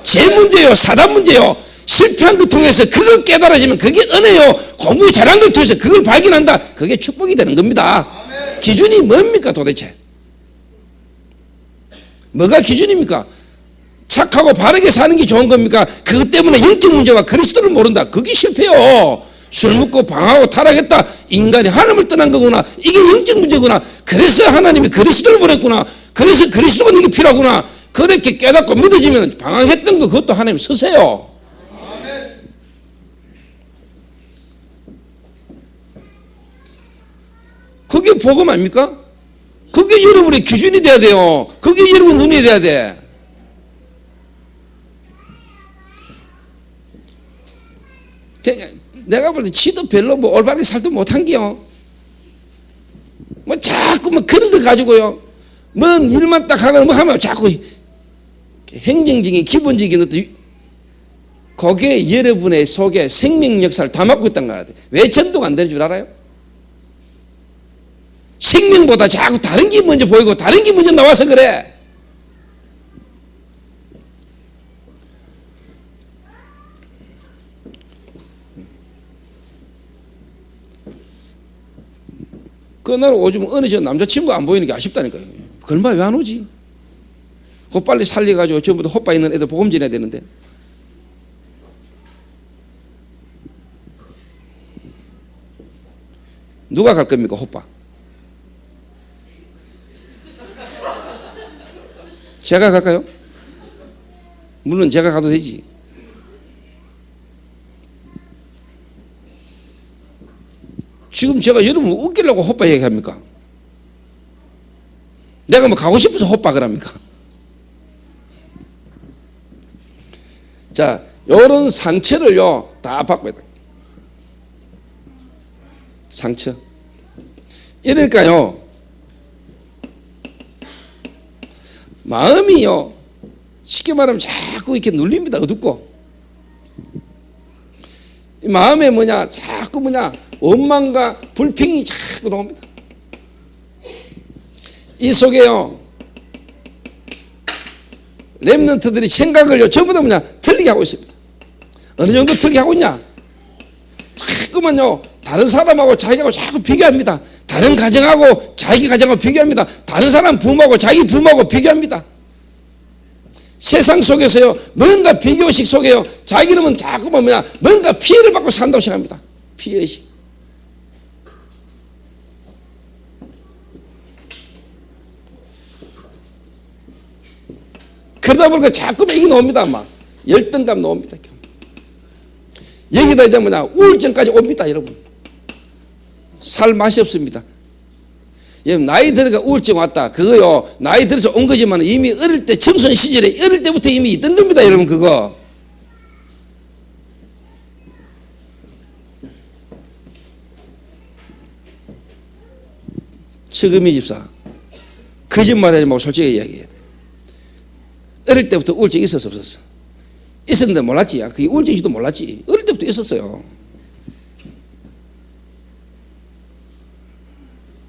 Speaker 1: 제 문제요. 사단 문제요. 실패한 걸 통해서 그걸 깨달아지면 그게 은혜요. 공부 잘한 걸 통해서 그걸 발견한다. 그게 축복이 되는 겁니다. 기준이 뭡니까 도대체? 뭐가 기준입니까? 착하고 바르게 사는 게 좋은 겁니까? 그것 때문에 영적 문제와 그리스도를 모른다. 그게 실패요. 술 먹고 방하고 타락했다. 인간이 하나님을 떠난 거구나. 이게 영적 문제구나. 그래서 하나님이 그리스도를 보냈구나. 그래서 그리스도가 네게 필요하구나. 그렇게 깨닫고 믿어지면 방황했던 거 그것도 하나님 쓰세요. 그게 복음 아닙니까? 그게 여러분의 기준이 돼야 돼요. 그게 여러분 눈이 돼야 돼. 내가 볼 때 지도 별로 뭐 올바르게 살도 못한 게요. 뭐 자꾸 뭐 그런 거 가지고요. 뭔 일만 딱 하거나 뭐 하면 자꾸 행정적인 기본적인 어떤 그게 여러분의 속에 생명 역사를 담았고 있다는 거 알아야 돼. 왜 전도가 안 되는 줄 알아요? 생명보다 자꾸 다른 게 먼저 보이고 다른 게 먼저 나와서 그래. 그날 오줌 어느 저 남자친구 안 보이는 게 아쉽다니까요. 그 얼마 왜 안 오지? 그거 빨리 살려가지고 전부 다 호빠 있는 애들 복음 전해야 되는데. 누가 갈 겁니까 호빠? 제가 갈까요? 물론 제가 가도 되지. 지금 제가 여러분 웃기려고 호빠 얘기합니까? 내가 뭐 가고 싶어서 호빠 그럽니까? 자, 요런 상처를요 다 바꿔야 돼. 상처. 이러니까요 마음이요 쉽게 말하면 자꾸 이렇게 눌립니다. 어둡고 이 마음에 뭐냐 자꾸 뭐냐 원망과 불평이 자꾸 나옵니다. 이 속에요 렘넌트들이 생각을요 전부 다 뭐냐 틀리게 하고 있습니다. 어느 정도 틀리게 하고 있냐? 자꾸만요 다른 사람하고 자기하고 자꾸 비교합니다. 다른 가정하고 자기 가정하고 비교합니다. 다른 사람 부모하고 자기 부모하고 비교합니다. 세상 속에서요 뭔가 비교의식 속에요 자기는 자꾸만 뭐냐 뭔가 피해를 받고 산다고 생각합니다. 피해의식. 그러다 보니까 자꾸만 이게 나옵니다. 막 열등감 나옵니다. 여기다 이제 뭐냐 우울증까지 옵니다. 여러분 살 맛이 없습니다. 여러분 나이 들어가 우울증 왔다 그거요 나이 들어서 온 거지만 이미 어릴 때 청소년 시절에 어릴 때부터 이미 있던 겁니다. 여러분 그거 처금이 집사 거짓말하지 말고 솔직히 이야기해야 돼. 어릴 때부터 우울증 있었어 없었어? 있었는데 몰랐지. 그게 우울증인지도 몰랐지. 어릴 때부터 있었어요.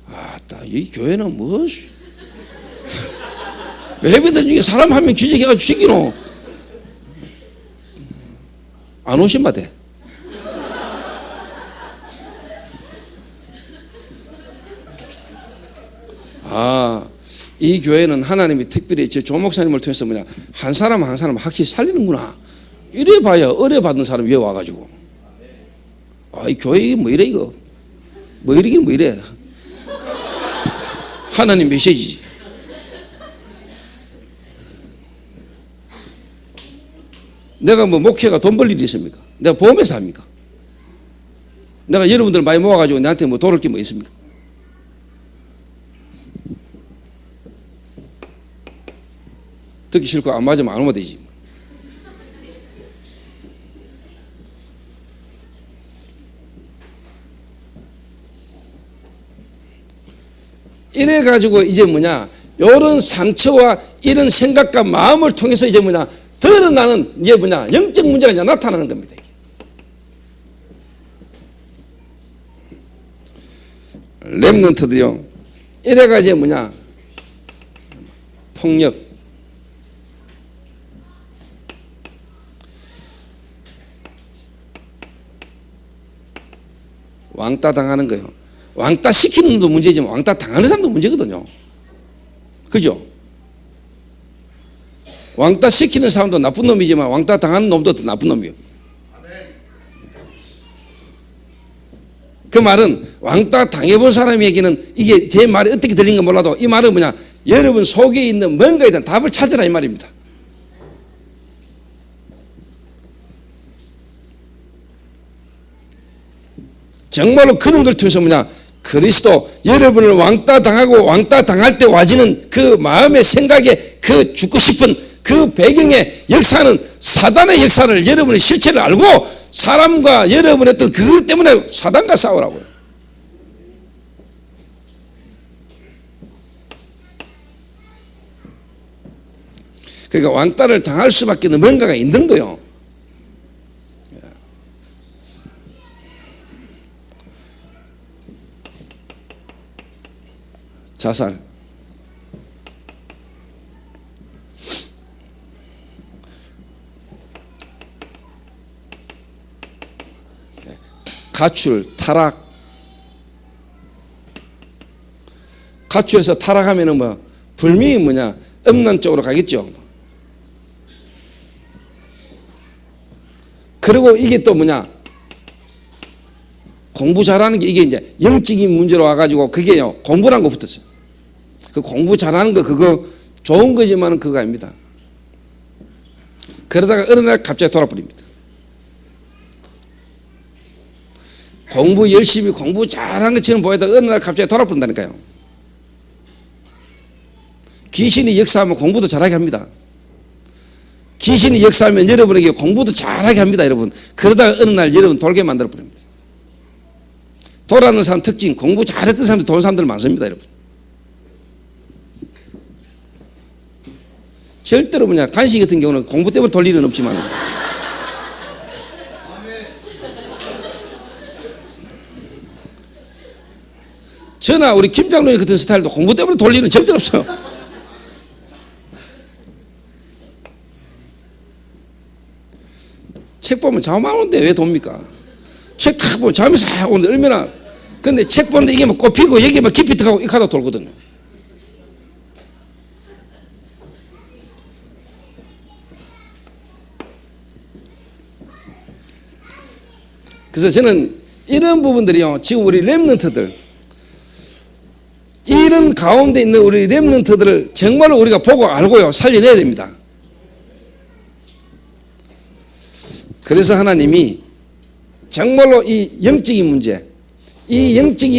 Speaker 1: 아따 이 교회는 뭐 예배들 중에 사람 한 명 기적해가지고 죽이노. 안 오신 바대. 이 교회는 하나님이 특별히 저 조목사님을 통해서 뭐냐 한 사람 한 사람 확실히 살리는구나 이래 봐야 의뢰 받는 사람이 왜 와가지고 이 교회 이게 뭐 이래 이거 뭐 이러긴 뭐 이래 하나님 메시지지. 내가 뭐 목회가 돈 벌 일이 있습니까? 내가 보험회사 합니까? 내가 여러분들 많이 모아가지고 나한테 뭐 돌을 게 뭐 있습니까? 듣기 싫고 안 맞으면 안 오면 되지. 이래가지고 이제 뭐냐, 이런 상처와 이런 생각과 마음을 통해서 이제 뭐냐, 드러나는 이제 뭐냐, 영적 문제가 이제 나타나는 겁니다. 렘넌트들이요, 이래가 이제 뭐냐, 폭력, 왕따 당하는 거예요. 왕따 시키는 놈도 문제지만 왕따 당하는 사람도 문제거든요. 그죠? 왕따 시키는 사람도 나쁜 놈이지만 왕따 당하는 놈도 더 나쁜 놈이에요. 그 말은 왕따 당해본 사람에게는 이게 제 말이 어떻게 들린가 몰라도 이 말은 뭐냐, 여러분 속에 있는 뭔가에 대한 답을 찾으라 이 말입니다. 정말로 그런 걸 통해서 뭐냐, 그리스도 여러분을 왕따 당하고 왕따 당할 때 와지는 그 마음의 생각에 그 죽고 싶은 그 배경의 역사는 사단의 역사를 여러분의 실체를 알고 사람과 여러분의 어떤 그것 때문에 사단과 싸우라고요. 그러니까 왕따를 당할 수밖에 없는 뭔가가 있는 거예요. 자살, 가출, 타락. 가출해서 타락하면은 뭐 분명히 뭐냐, 음란 쪽으로 가겠죠. 그리고 이게 또 뭐냐, 공부 잘하는 게 이게 이제 영적인 문제로 와가지고 그게요, 공부란 거 붙었어요. 그 공부 잘하는 거 그거 좋은 거지만은 그거 아닙니다. 그러다가 어느 날 갑자기 돌아버립니다. 공부 열심히 공부 잘하는 것처럼 보이다가 어느 날 갑자기 돌아버린다니까요. 귀신이 역사하면 공부도 잘하게 합니다. 귀신이 역사하면 여러분에게 공부도 잘하게 합니다, 여러분. 그러다가 어느 날 여러분 돌게 만들어 버립니다. 돌아가는 사람 특징, 공부 잘했던 사람들 도는 사람들 많습니다, 여러분. 절대로 뭐냐, 간식 같은 경우는 공부 때문에 돌 일은 없지만 저나 우리 김 장로님 같은 스타일도 공부 때문에 돌 일은 절대 없어요. 책 보면 잠 안 오는데 왜 돕니까? 책 딱 보면 잠이 싹 오는데 얼마나. 근데 책 보는데 이게 막 꼽히고 여기 막 깊이 들어가고 이 카드 돌거든요. 그래서 저는 이런 부분들이요, 지금 우리 렘넌트들, 이런 가운데 있는 우리 렘넌트들을 정말로 우리가 보고 알고요, 살려내야 됩니다. 그래서 하나님이 정말로 이 영적인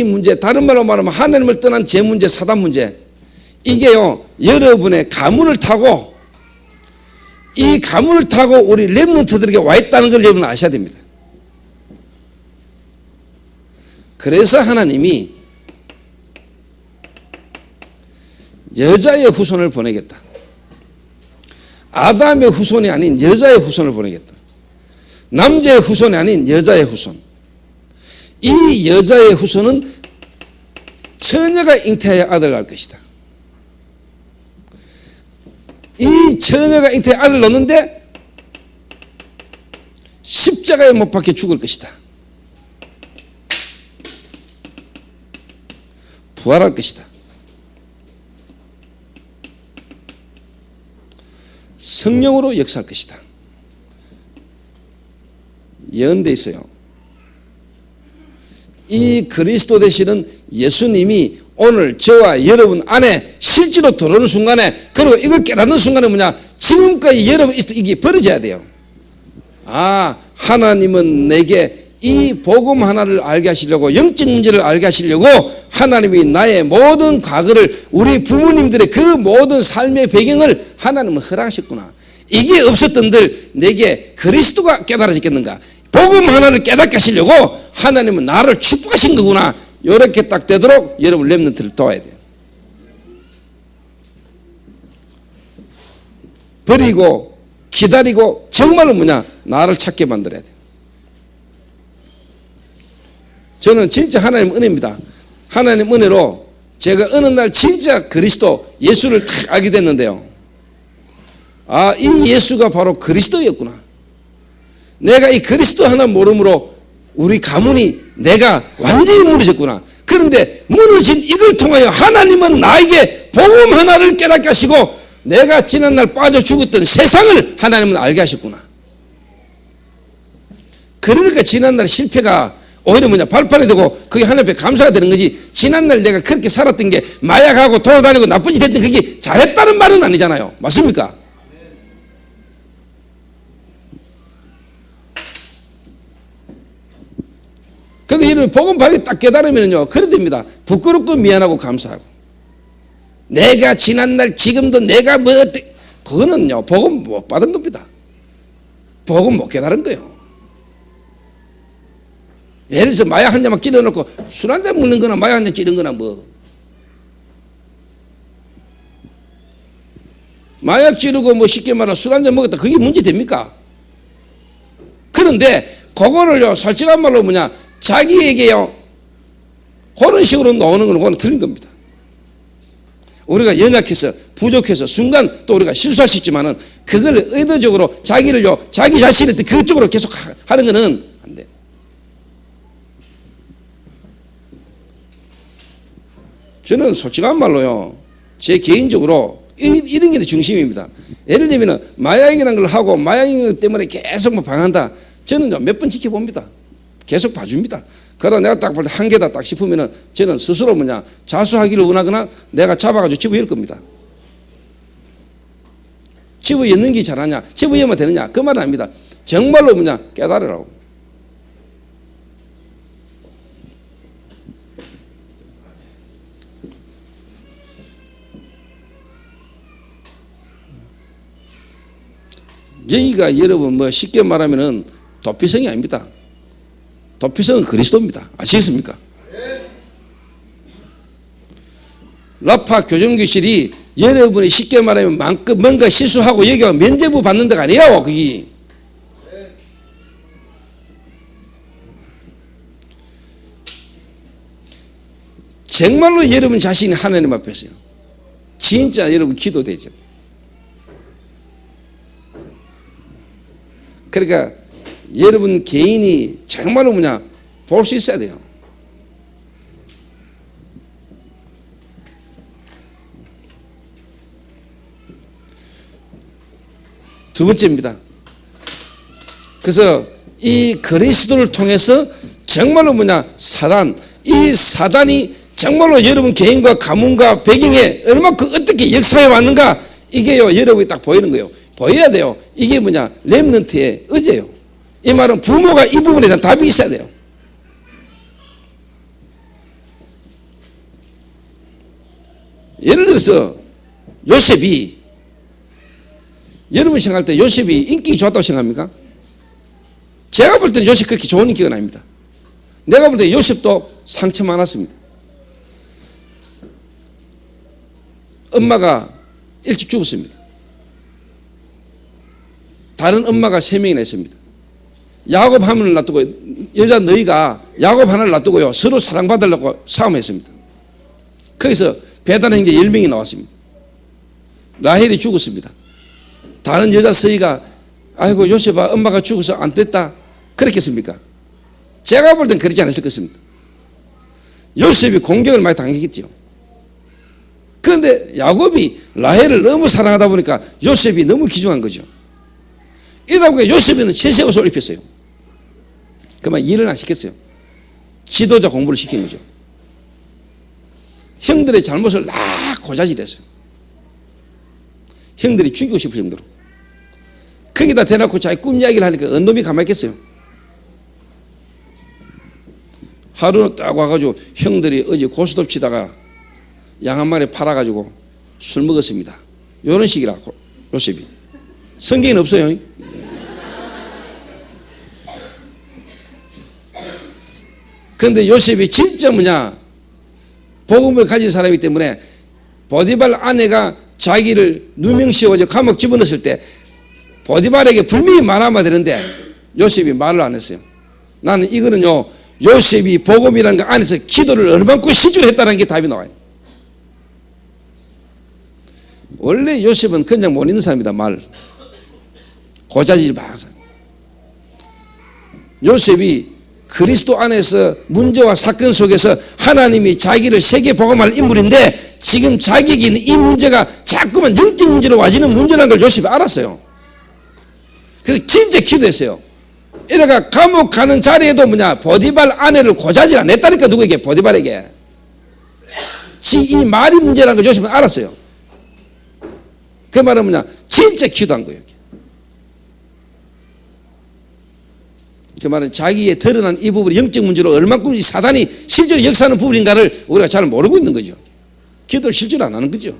Speaker 1: 문제, 다른 말로 말하면 하나님을 떠난 제 문제, 사단 문제, 이게요, 여러분의 가문을 타고, 이 가문을 타고 우리 렘넌트들에게 와 있다는 걸 여러분 아셔야 됩니다. 그래서 하나님이 여자의 후손을 보내겠다. 아담의 후손이 아닌 여자의 후손을 보내겠다. 남자의 후손이 아닌 여자의 후손. 이 여자의 후손은 처녀가 잉태하여 아들을 낳을 것이다. 이 처녀가 잉태하여 아들을 낳는데 십자가에 못 박혀 죽을 것이다. 부활할 것이다. 성령으로 역사할 것이다. 예언되어 있어요. 이 그리스도 되시는 예수님이 오늘 저와 여러분 안에 실제로 들어오는 순간에, 그리고 이걸 깨닫는 순간에 뭐냐, 지금까지 여러분 이게 벌어져야 돼요. 하나님은 내게 이 복음 하나를 알게 하시려고, 영적 문제를 알게 하시려고 하나님이 나의 모든 과거를, 우리 부모님들의 그 모든 삶의 배경을 하나님은 허락하셨구나. 이게 없었던들 내게 그리스도가 깨달아졌겠는가. 복음 하나를 깨닫게 하시려고 하나님은 나를 축복하신 거구나. 이렇게 딱 되도록 여러분 렘넌트를 도와야 돼요. 버리고 기다리고 정말로 나를 찾게 만들어야 돼요. 저는 진짜 하나님 은혜입니다. 하나님 은혜로 제가 어느 날 진짜 그리스도 예수를 딱 알게 됐는데요. 이 예수가 바로 그리스도였구나. 내가 이 그리스도 하나 모름으로 우리 가문이 내가 완전히 무너졌구나. 그런데 무너진 이걸 통하여 하나님은 나에게 복음 하나를 깨닫게 하시고 내가 지난날 빠져 죽었던 세상을 하나님은 알게 하셨구나. 그러니까 지난날 실패가 오히려 발판이 되고 그게 하나님 앞에 감사가 되는 거지, 지난날 내가 그렇게 살았던 게 마약하고 돌아다니고 나쁜 짓 했던 그게 잘했다는 말은 아니잖아요. 맞습니까? 그런데 이런 복음 바르게 딱 깨달으면요, 그래 됩니다. 부끄럽고 미안하고 감사하고. 내가 지난날 지금도 내가 그거는요 복음 못 받은 겁니다. 복음 못 깨달은 거예요. 예를 들어서 마약 한 잔만 찌려놓고 술 한 잔 먹는 거나 마약 한 잔 찌는 거나 마약 찌르고 쉽게 말하면 술 한 잔 먹었다 그게 문제 됩니까? 그런데 그거를요 솔직한 말로 자기에게요 그런 식으로 나오는 건 그거는 틀린 겁니다. 우리가 연약해서 부족해서 순간 또 우리가 실수할 수 있지만은 그걸 의도적으로 자기를요 자기 자신한테 그쪽으로 계속 하는 거는 안 돼요. 저는 솔직한 말로요 제 개인적으로 이런 게 중심입니다. 예를 들면 마약이라는 걸 하고 마약 때문에 계속 방한다. 저는 몇 번 지켜봅니다. 계속 봐줍니다. 그러다 내가 딱 볼 때 한계다 딱 싶으면은 저는 스스로 자수하기를 원하거나 내가 잡아가지고 집어열 겁니다. 집어였는 게 잘하냐, 집어여면 되느냐, 그 말은 아닙니다. 정말로 깨달으라고. 여기가 여러분 쉽게 말하면은 도피성이 아닙니다. 도피성은 그리스도입니다. 아시겠습니까? 라파 교정교실이 여러분이 쉽게 말하면 뭔가 실수하고 여기가 면죄부 받는 데가 아니라고. 그게 정말로 여러분 자신이 하나님 앞에서요 진짜 여러분 기도되죠. 그러니까 여러분 개인이 정말로 볼 수 있어야 돼요. 두 번째입니다. 그래서 이 그리스도를 통해서 정말로 이 사단이 정말로 여러분 개인과 가문과 배경에 얼마큼 어떻게 역사해 왔는가 이게요 여러분이 딱 보이는 거예요. 보여야 돼요. 이게 렘넌트의 의제예요. 이 말은 부모가 이 부분에 대한 답이 있어야 돼요. 예를 들어서 요셉이 여러분 생각할 때 요셉이 인기 좋았다고 생각합니까? 제가 볼 때는 요셉 그렇게 좋은 인기가 아닙니다. 내가 볼 때 요셉도 상처 많았습니다. 엄마가 일찍 죽었습니다. 다른 엄마가 3명이나 있습니다. 야곱 하나를 놔두고 여자 너희가 야곱 하나를 놔두고요 서로 사랑받으려고 싸움했습니다. 거기서 배단 형제 10명이 나왔습니다. 라헬이 죽었습니다. 다른 여자 서희가 아이고 요셉아 엄마가 죽어서 안 됐다 그랬겠습니까? 제가 볼 땐 그러지 않았을 것입니다. 요셉이 공격을 많이 당했겠죠. 그런데 야곱이 라헬을 너무 사랑하다 보니까 요셉이 너무 귀중한 거죠. 이러다 보니까 요셉이는 채색 옷을 입혔어요. 그만 일을 안 시켰어요. 지도자 공부를 시킨 거죠. 형들의 잘못을 고자질했어요. 형들이 죽이고 싶을 정도로. 거기다 대놓고 자기 꿈 이야기를 하니까 어느 놈이 가만히 있겠어요? 하루는 딱 와가지고 형들이 어제 고스톱 치다가 양 한 마리 팔아가지고 술 먹었습니다. 이런 식이라 요셉이. 성경에는 없어요. 그런데 요셉이 진짜 뭐냐, 복음을 가진 사람이기 때문에 보디발 아내가 자기를 누명씌워서 감옥 집어넣었을 때 보디발에게 불명이 말하면 되는데 요셉이 말을 안 했어요. 나는 이거는요, 요셉이 복음이라는 거 안에서 기도를 얼마큼 실제로 했다는 게 답이 나와요. 원래 요셉은 그냥 못 있는 사람이다. 말 고자질 마서. 요셉이 그리스도 안에서 문제와 사건 속에서 하나님이 자기를 세계 복음할 인물인데 지금 자기에게 있는 이 문제가 자꾸만 영적 문제로 와지는 문제라는 걸 요셉이 알았어요. 그래서 진짜 기도했어요. 이래가 감옥 가는 자리에도 뭐냐, 보디발 아내를 고자질 안 했다니까. 누구에게? 보디발에게. 이 말이 문제라는 걸 요셉은 알았어요. 그 말은 뭐냐, 진짜 기도한 거예요. 그 말은 자기의 드러난 이 부분이 영적 문제로 얼만큼 사단이 실제로 역사하는 부분인가를 우리가 잘 모르고 있는 거죠. 기도를 실제로 안 하는 거죠.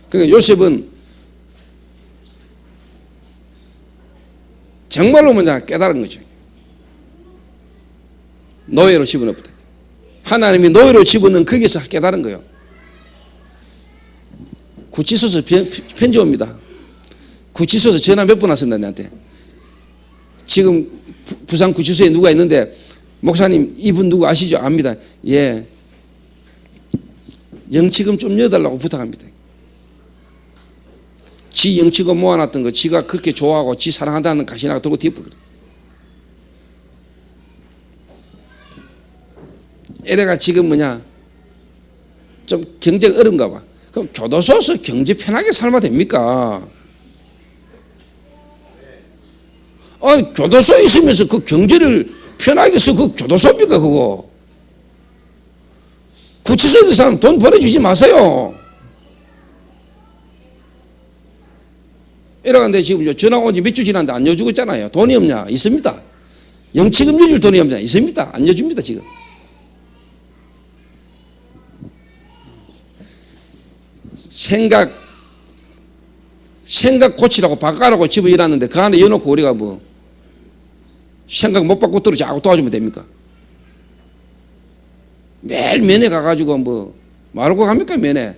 Speaker 1: 그러니까 요셉은 정말로 뭐냐, 깨달은 거죠. 노예로 집어넣었다. 하나님이 노예로 집어넣은 거기서 깨달은 거예요. 구치소서 편지 옵니다. 구치소에서 전화 몇 번 왔습니다. 나한테. 지금 부산 구치소에 누가 있는데 목사님 이분 누구 아시죠? 압니다. 예. 영치금 좀 넣어달라고 부탁합니다. 지 영치금 모아놨던 거 지가 그렇게 좋아하고 지 사랑한다는 가시나가 들고 뒤집어 그래. 애래가 지금 뭐냐, 좀 경제가 어려운가 봐. 그럼 교도소에서 경제 편하게 살면 됩니까? 아니, 교도소에 있으면서 그 경제를 편하게 해서 그 교도소입니까, 그거? 구치소에 있는 사람 돈 보내주지 마세요. 이러는데 지금 전화 온 지 몇 주 지났는데 안 여주고 있잖아요. 돈이 없냐? 있습니다. 영치금 여줄 돈이 없냐? 있습니다. 안 여줍니다, 지금. 생각 고치라고 바꿔라고 집에 일하는데 그 안에 여놓고 우리가 뭐 생각 못 바꿔 떨어지 하고 도와주면 됩니까? 매일 면회 가가지고 뭐 말고 갑니까, 면회?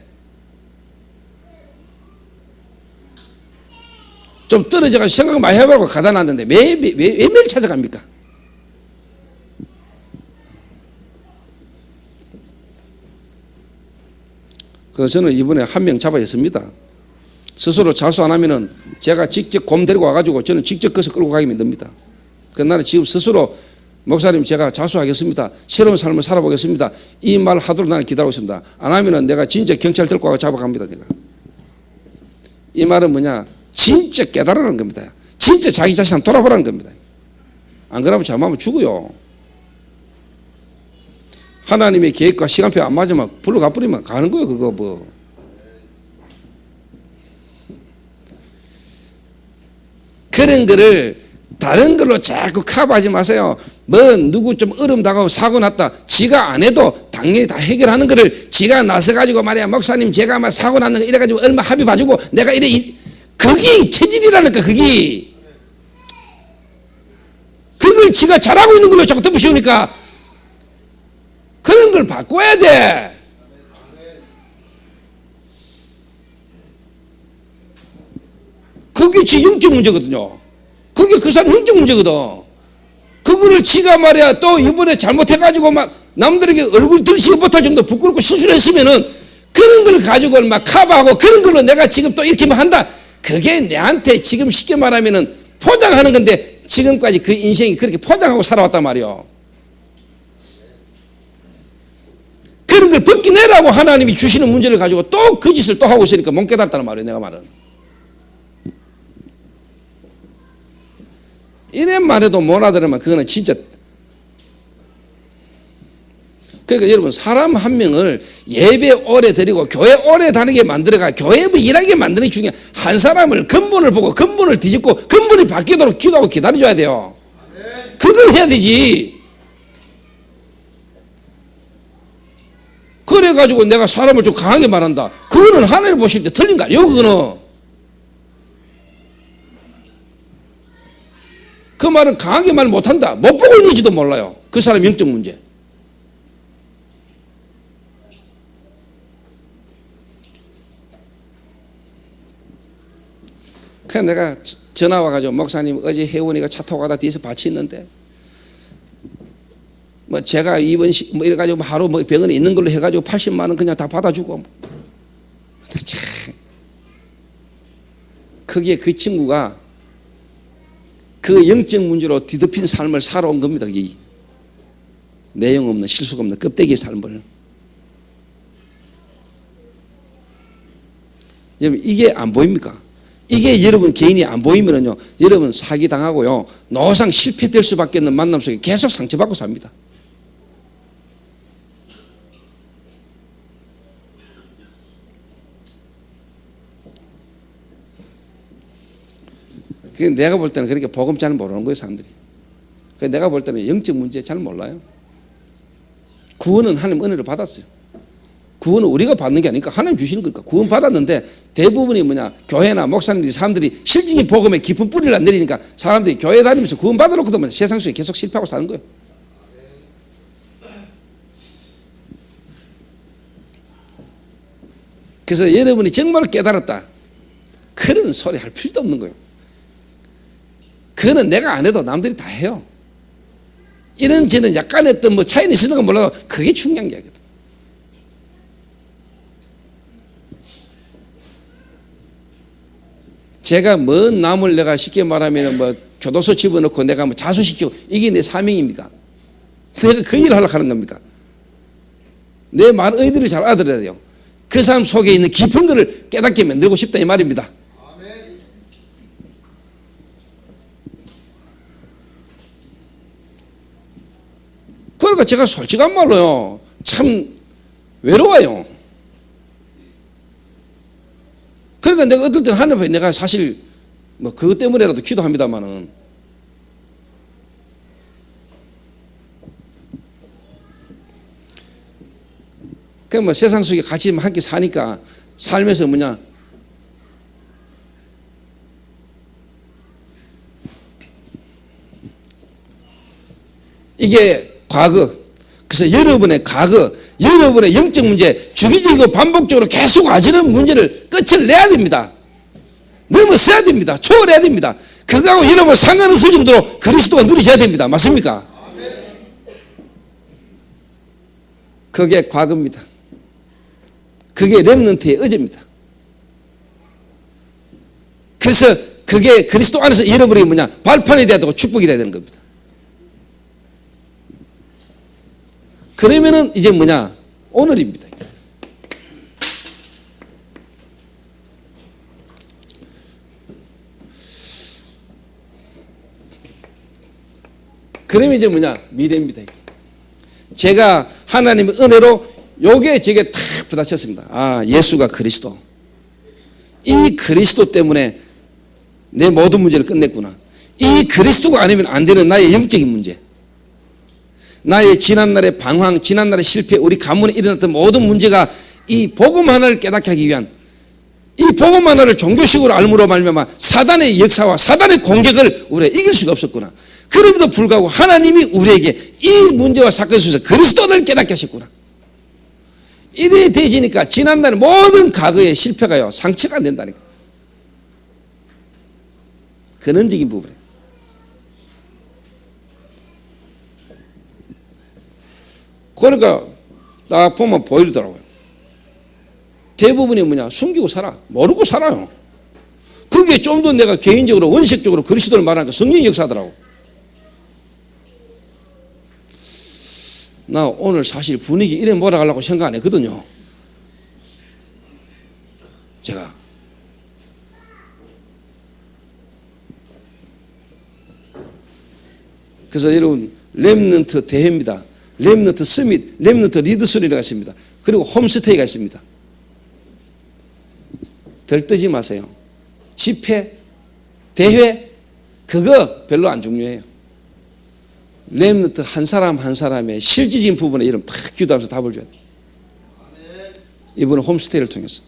Speaker 1: 좀 떨어져가 생각 많이 해보라고 가다 놨는데 왜 매일 찾아갑니까? 그래서 저는 이번에 한 명 잡아냈습니다. 스스로 자수 안 하면은 제가 직접 곰 데리고 와가지고 저는 직접 거기서 끌고 가기만 됩니다. 그래서 나는 지금 스스로 목사님 제가 자수하겠습니다. 새로운 삶을 살아보겠습니다. 이 말 하도록 나는 기다리고 있습니다. 안 하면은 내가 진짜 경찰 들고 와서 잡아갑니다. 내가. 이 말은 뭐냐, 진짜 깨달으라는 겁니다. 진짜 자기 자신 한번 돌아보라는 겁니다. 안 그러면 잘못하면 죽어요. 하나님의 계획과 시간표 안 맞으면 불러 가버리면 가는 거예요. 그거 뭐. 그런 거를 다른 걸로 자꾸 커버하지 마세요. 뭐 누구 좀 얼음 당하고 사고 났다. 지가 안 해도 당연히 다 해결하는 거를 지가 나서가지고 말이야, 목사님 제가 막 사고 났는 거 이래가지고 얼마 합의 봐주고 내가 이래 그게 체질이라니까. 그걸 지가 잘하고 있는 걸로 자꾸 덮으시니까 그런 걸 바꿔야 돼. 그게 지 영적 문제거든요. 그게 그 사람 영적 문제거든. 그거를 지가 말이야 또 이번에 잘못해가지고 막 남들에게 얼굴 들시고 못할 정도 부끄럽고 실수를 했으면은 그런 걸 가지고 막 커버하고 그런 걸로 내가 지금 또 이렇게 한다. 그게 내한테 지금 쉽게 말하면은 포장하는 건데 지금까지 그 인생이 그렇게 포장하고 살아왔단 말이요. 그런 걸 벗겨내라고 하나님이 주시는 문제를 가지고 또 그 짓을 또 하고 있으니까 못 깨달았다는 말이에요. 내가 말은. 이런 말해도 못 알아들으면 그거는 진짜 그러니까 여러분 사람 한 명을 예배 오래 드리고 교회 오래 다니게 만들어가 교회 뭐 일하게 만드는 게 중요해. 한 사람을 근본을 보고 근본을 뒤집고 근본이 바뀌도록 기도하고 기다려줘야 돼요. 그걸 해야 되지. 그래가지고 내가 사람을 좀 강하게 말한다. 그거는 하나님 보실 때 틀린 거 아니에요. 그거는. 그 말은 강하게 말 못한다. 못 보고 있는지도 몰라요. 그 사람 영적 문제. 그래서 내가 전화 와가지고 목사님 어제 혜원이가 차 타고 가다 뒤에서 밭이 있는데 뭐 제가 입원식 뭐 이래가지고 하루 뭐 병원에 있는 걸로 해가지고 80만 원 그냥 다 받아주고 참 거기에 그 친구가 그 영적 문제로 뒤덮인 삶을 살아온 겁니다. 이 내용 없는 실수가 없는 껍데기의 삶을. 여러분 이게 안 보입니까? 이게 여러분 개인이 안 보이면요 여러분 사기당하고요 노상 실패될 수밖에 없는 만남 속에 계속 상처받고 삽니다. 내가 볼 때는 그렇게 복음 잘 모르는 거예요 사람들이. 내가 볼 때는 영적 문제 잘 몰라요. 구원은 하나님 은혜로 받았어요. 구원은 우리가 받는 게 아니니까 하나님 주시는 거니까 구원 받았는데 대부분이 뭐냐 교회나 목사님들이 사람들이 실증이 복음에 깊은 뿌리를 안 내리니까 사람들이 교회 다니면서 구원 받아놓고도 세상 속에 계속 실패하고 사는 거예요. 그래서 여러분이 정말 깨달았다 그런 소리 할 필요도 없는 거예요. 그거는 내가 안 해도 남들이 다 해요. 이런 저는 약간 어떤 뭐 차이는 있는 건 몰라도 그게 중요한 게 아니거든. 제가 먼 남을 내가 쉽게 말하면 뭐 교도소 집어넣고 내가 뭐 자수시키고 이게 내 사명입니까? 내가 그 일을 하려고 하는 겁니까? 내 말 의도를 잘 알아들어야 돼요. 그 사람 속에 있는 깊은 것을 깨닫게 만들고 싶다 이 말입니다. 그러니까 제가 솔직한 말로요 참 외로워요. 그러니까 내가 어떨 때는 하나님 앞에 내가 사실 뭐 그것 때문에라도 기도합니다만은 그 뭐 세상 속에 같이 함께 사니까 삶에서 뭐냐 이게 과거. 그래서 여러분의 과거, 여러분의 영적 문제, 주기적이고 반복적으로 계속 와지는 문제를 끝을 내야 됩니다. 넘어서야 됩니다. 초월해야 됩니다. 그거하고 여러분 상관없을 정도로 그리스도가 누리셔야 됩니다. 맞습니까? 그게 과거입니다. 그게 렘넌트의 의제입니다. 그래서 그게 그리스도 안에서 잃어버리면 뭐냐 발판이 돼야 되고 축복이 돼야 되는 겁니다. 그러면은 이제 뭐냐 오늘입니다. 그러면 이제 뭐냐 미래입니다. 제가 하나님의 은혜로 요게 제게 탁 부딪혔습니다. 아 예수가 그리스도. 이 그리스도 때문에 내 모든 문제를 끝냈구나. 이 그리스도가 아니면 안 되는 나의 영적인 문제, 나의 지난날의 방황, 지난날의 실패, 우리 가문에 일어났던 모든 문제가 이 복음 하나를 깨닫게 하기 위한 이 복음 하나를 종교식으로 알므로 말미암아 사단의 역사와 사단의 공격을 우리가 이길 수가 없었구나. 그럼에도 불구하고 하나님이 우리에게 이 문제와 사건 속에서 그리스도를 깨닫게 하셨구나. 이래 되지니까 지난날의 모든 과거의 실패가요 상처가 안 된다니까. 근원적인 부분에 그러니까 딱 보면 보이더라고요. 대부분이 뭐냐 숨기고 살아, 모르고 살아요. 그게 좀 더 내가 개인적으로 원색적으로 그리스도를 말하니까 성령의 역사더라고. 나 오늘 사실 분위기 이래 몰아가려고 생각 안 했거든요. 제가 그래서 여러분 렘넌트 대회입니다. 렘넌트 서밋, 렘넌트 리드스리가 있습니다. 그리고 홈스테이가 있습니다. 들뜨지 마세요. 집회, 대회 그거 별로 안 중요해요. 렘넌트 한 사람 한 사람의 실질적인 부분에 이름 탁 기도하면서 답을 줘야 돼요. 이번에 홈스테이를 통해서.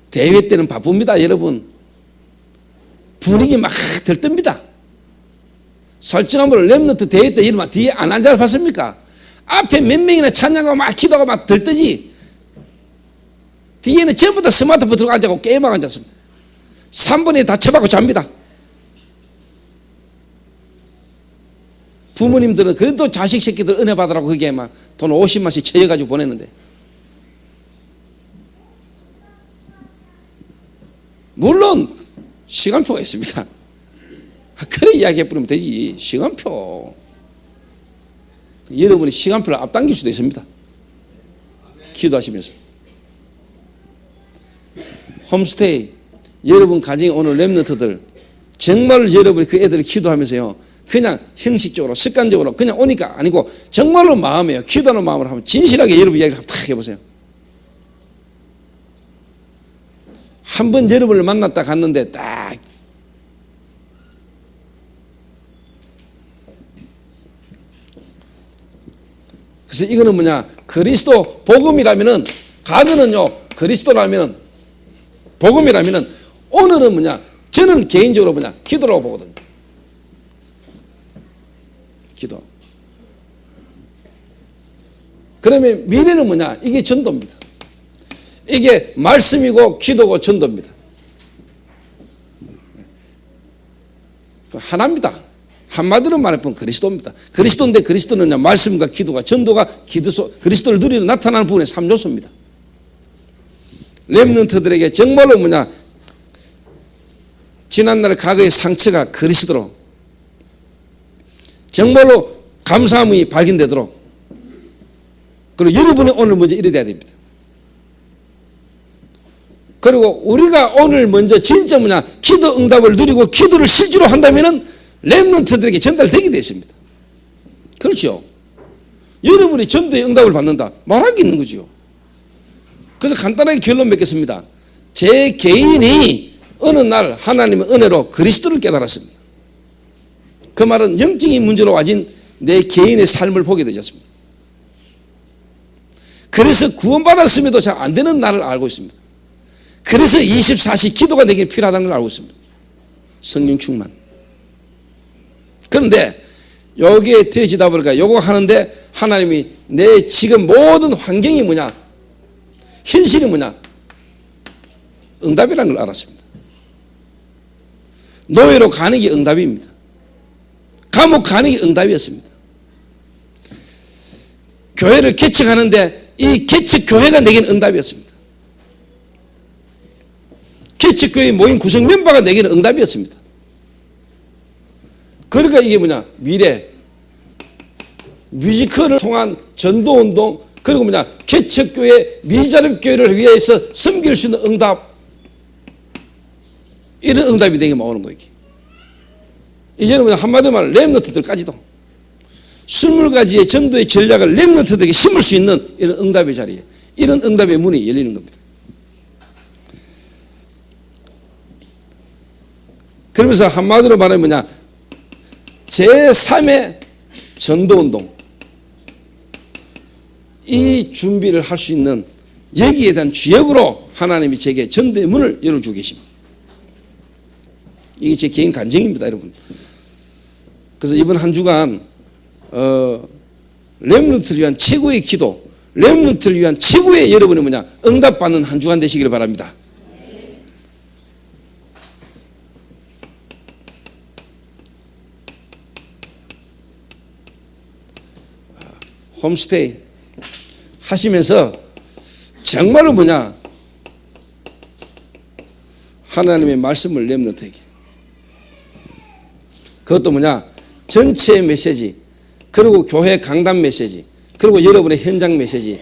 Speaker 1: 대회 때는 바쁩니다, 여러분. 분위기 막 들뜹니다. 설정함으로 렘넌트 대회 때 이러면 뒤에 안 앉아 봤습니까? 앞에 몇 명이나 찬양하고 막 기도하고 막 들뜨지. 뒤에는 전부 다 스마트폰 들고 앉아고 게임하고 앉았습니다. 3분에 다 쳐박고 잡니다. 부모님들은 그래도 자식 새끼들 은혜 받으라고 그게 막 돈 50만씩 쳐여가지고 보냈는데, 물론 시간표가 있습니다. 그래 이야기해 버리면 되지. 시간표. 여러분이 시간표를 앞당길 수도 있습니다. 기도하시면서. 홈스테이, 여러분 가정에 오는 렘넌트들 정말 여러분이 그 애들을 기도하면서요, 그냥 형식적으로 습관적으로 그냥 오니까 아니고 정말로 마음이에요. 기도하는 마음으로 하면 진실하게 여러분 이야기를 딱 해보세요. 한 번 여러분을 만났다 갔는데 딱 그래서 이거는 뭐냐, 그리스도 복음이라면은, 과거는요 그리스도라면은 복음이라면은, 오늘은 뭐냐, 저는 개인적으로 뭐냐 기도라고 보거든요. 기도. 그러면 미래는 뭐냐, 이게 전도입니다. 이게 말씀이고 기도고 전도입니다. 하나입니다. 한마디로 말해보면 그리스도입니다. 그리스도인데 그리스도는 말씀과 기도가, 전도가 그리스도를 누리는 나타나는 부분의 3요소입니다. 렘넌트들에게 정말로 뭐냐, 지난날 과거의 상처가 그리스도로 정말로 감사함이 발견되도록, 그리고 여러분이 오늘 먼저 이래 돼야 됩니다. 그리고 우리가 오늘 먼저 진짜 뭐냐, 기도 응답을 누리고 기도를 실제로 한다면은 렘넌트들에게 전달되게 되어 있습니다. 그렇죠? 여러분이 전도의 응답을 받는다, 말할 게 있는 거죠. 그래서 간단하게 결론 맺겠습니다. 제 개인이 어느 날 하나님의 은혜로 그리스도를 깨달았습니다. 그 말은 영적인 문제로 와진 내 개인의 삶을 보게 되셨습니다. 그래서 구원받았음에도 잘 안 되는 나를 알고 있습니다. 그래서 24시 기도가 내게 필요하다는 걸 알고 있습니다. 성령 충만. 그런데 여기에 되어지다 보니까 요거 하는데 하나님이 내 지금 모든 환경이 뭐냐, 현실이 뭐냐, 응답이라는 걸 알았습니다. 노예로 가는 게 응답입니다. 감옥 가는 게 응답이었습니다. 교회를 개척하는데 이 개척교회가 내게는 응답이었습니다. 개척교회 모임 구성 멤버가 내게는 응답이었습니다. 그러니까 이게 뭐냐, 미래 뮤지컬을 통한 전도운동, 그리고 뭐냐, 개척교회 미자립교회를 위해서 섬길 수 있는 응답, 이런 응답이 내게 오는 거예요. 이제는 뭐냐, 한마디로 말하면 렘넌트들까지도 20가지의 전도의 전략을 렘넌트들에게 심을 수 있는 이런 응답의 자리에, 이런 응답의 문이 열리는 겁니다. 그러면서 한마디로 말하면 뭐냐, 제3의 전도운동, 이 준비를 할 수 있는 여기에 대한 주역으로 하나님이 제게 전도의 문을 열어주고 계십니다. 이게 제 개인 간증입니다, 여러분. 그래서 이번 한 주간 렘넌트를 위한 최고의 기도, 렘넌트를 위한 최고의 여러분의 뭐냐, 응답받는 한 주간 되시기를 바랍니다. 홈스테이 하시면서 정말로 뭐냐, 하나님의 말씀을 렘넌트에게, 그것도 뭐냐, 전체의 메시지, 그리고 교회 강단 메시지, 그리고 여러분의 현장 메시지,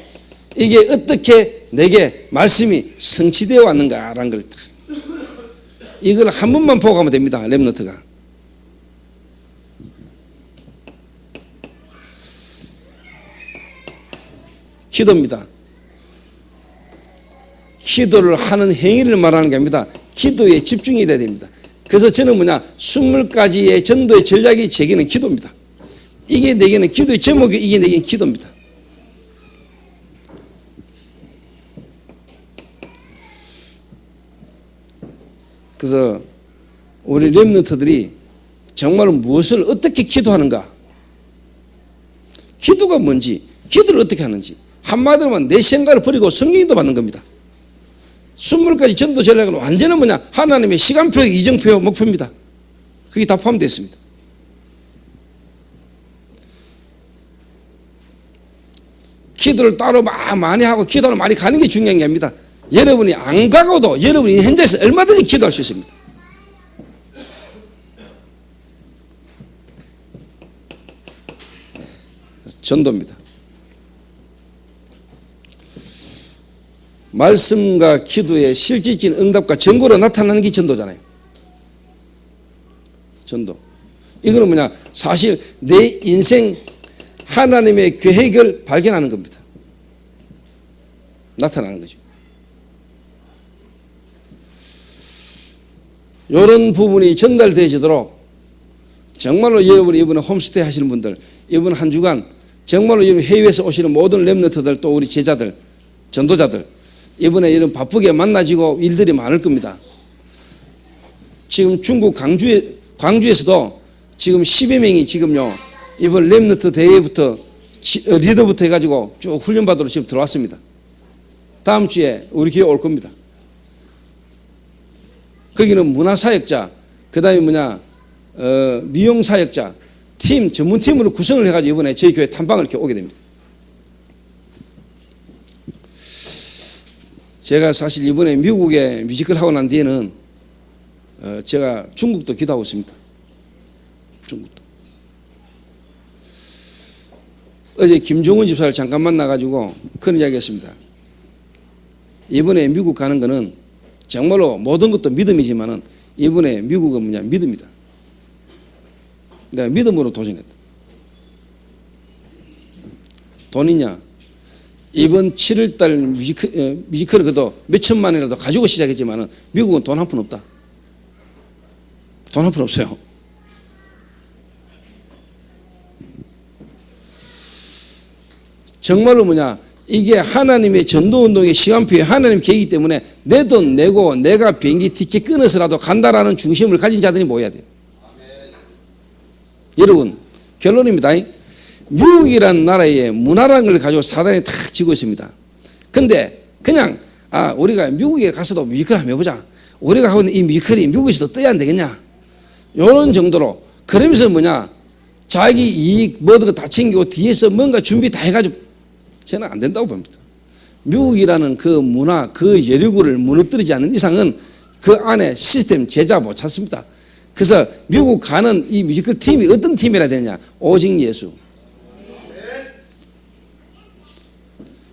Speaker 1: 이게 어떻게 내게 말씀이 성취되어 왔는가라는 걸, 이걸 한 번만 보고 가면 됩니다, 렘넌트가. 기도입니다. 기도를 하는 행위를 말하는 게 아닙니다. 기도에 집중이 돼야 됩니다. 그래서 저는 20가지의 전도의 전략이 제게는 기도입니다. 이게 내게는 기도의 제목이 이게 내게는 기도입니다. 그래서 우리 렘넌트들이 정말 무엇을 어떻게 기도하는가, 기도가 뭔지, 기도를 어떻게 하는지, 한마디로 하면 내 생각을 버리고 성경도 받는 겁니다. 20가지 전도 전략은 완전히 하나님의 시간표, 이정표, 목표입니다. 그게 다 포함되어 있습니다. 기도를 따로 많이 하고 기도를 많이 가는 게 중요한 게 아닙니다. 여러분이 안 가고도 여러분이 현장에서 얼마든지 기도할 수 있습니다. 전도입니다. 말씀과 기도의 실질적인 응답과 증거로 나타나는 게 전도잖아요. 전도. 이거는 사실 내 인생 하나님의 계획을 발견하는 겁니다. 나타나는 거죠. 이런 부분이 전달되어지도록 정말로 여러분이 이번에 홈스테이 하시는 분들, 이번 한 주간 정말로 여러분 해외에서 오시는 모든 렘넌트들, 또 우리 제자들, 전도자들, 이번에 이런 바쁘게 만나지고 일들이 많을 겁니다. 지금 중국 광주에서도 지금 10여 명이 지금요, 이번 렘넌트 대회부터 리더부터 해가지고 쭉 훈련받으러 지금 들어왔습니다. 다음 주에 우리 교회 올 겁니다. 거기는 문화사역자, 그 다음에 미용사역자, 팀, 전문팀으로 구성을 해가지고 이번에 저희 교회 탐방을 이렇게 오게 됩니다. 제가 사실 이번에 미국에 뮤지컬 하고 난 뒤에는 제가 중국도 기도하고 있습니다. 중국도. 어제 김종훈 집사를 잠깐 만나가지고 그런 이야기 했습니다. 이번에 미국 가는 거는 정말로 모든 것도 믿음이지만은 이번에 미국은 믿음이다. 내가 믿음으로 도전했다. 돈이냐? 이번 7월달 뮤지컬을 그래도 몇천만 원이라도 가지고 시작했지만은 미국은 돈 한 푼 없다. 돈 한 푼 없어요. 정말로 이게 하나님의 전도운동의 시간표에 하나님 계획이기 때문에 내 돈 내고 내가 비행기 티켓 끊어서라도 간다라는 중심을 가진 자들이 모여야 돼요. 여러분, 결론입니다. 미국이라는 나라의 문화라는 걸 가지고 사단이 탁 쥐고 있습니다. 근데 그냥 우리가 미국에 가서도 뮤지컬 한번 해보자. 우리가 하고 있는 이 뮤지컬이 미국에서도 떠야 안 되겠냐. 이런 정도로. 그러면서 자기 이익 모든 거 다 챙기고 뒤에서 뭔가 준비 다 해가지고 저는 안 된다고 봅니다. 미국이라는 그 문화, 그 여류구를 무너뜨리지 않는 이상은 그 안에 시스템 제자 못 찾습니다. 그래서 미국 가는 이 뮤지컬 팀이 어떤 팀이라 되냐? 오직 예수.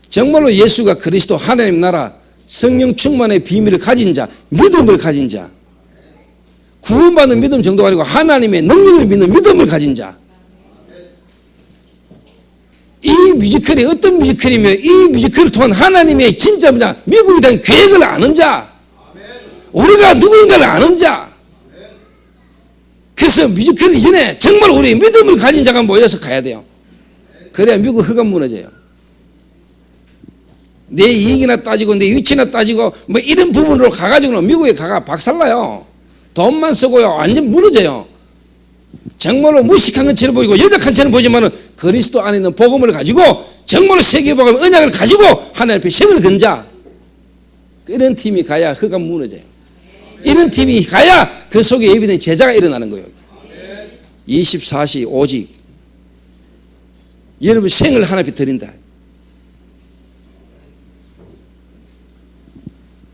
Speaker 1: 정말로 예수가 그리스도 하나님 나라 성령 충만의 비밀을 가진 자, 믿음을 가진 자, 구원받는 믿음 정도가 아니고 하나님의 능력을 믿는 믿음을 가진 자. 이 뮤지컬이 어떤 뮤지컬이며 이 뮤지컬을 통한 하나님의 진짜 미국에 대한 계획을 아는 자, 우리가 누구인가를 아는 자. 그래서 뮤지컬 이전에 정말 우리 믿음을 가진 자가 모여서 가야 돼요. 그래야 미국 흑암 무너져요. 내 이익이나 따지고 내 위치나 따지고 이런 부분으로 가가지고는 미국에 가가 박살나요. 돈만 쓰고요 완전 무너져요. 정말로 무식한 것처럼 보이고 연약한 것처럼 보이지만은 그리스도 안에 있는 복음을 가지고 정말로 세계복음 언약을 가지고 하나님 앞에 생을 건 자, 이런 팀이 가야 흑암 무너져요. 이런 팀이 가야 그 속에 예비된 제자가 일어나는 거예요. 24시 오직 여러분 생을 하나 앞에 드린다.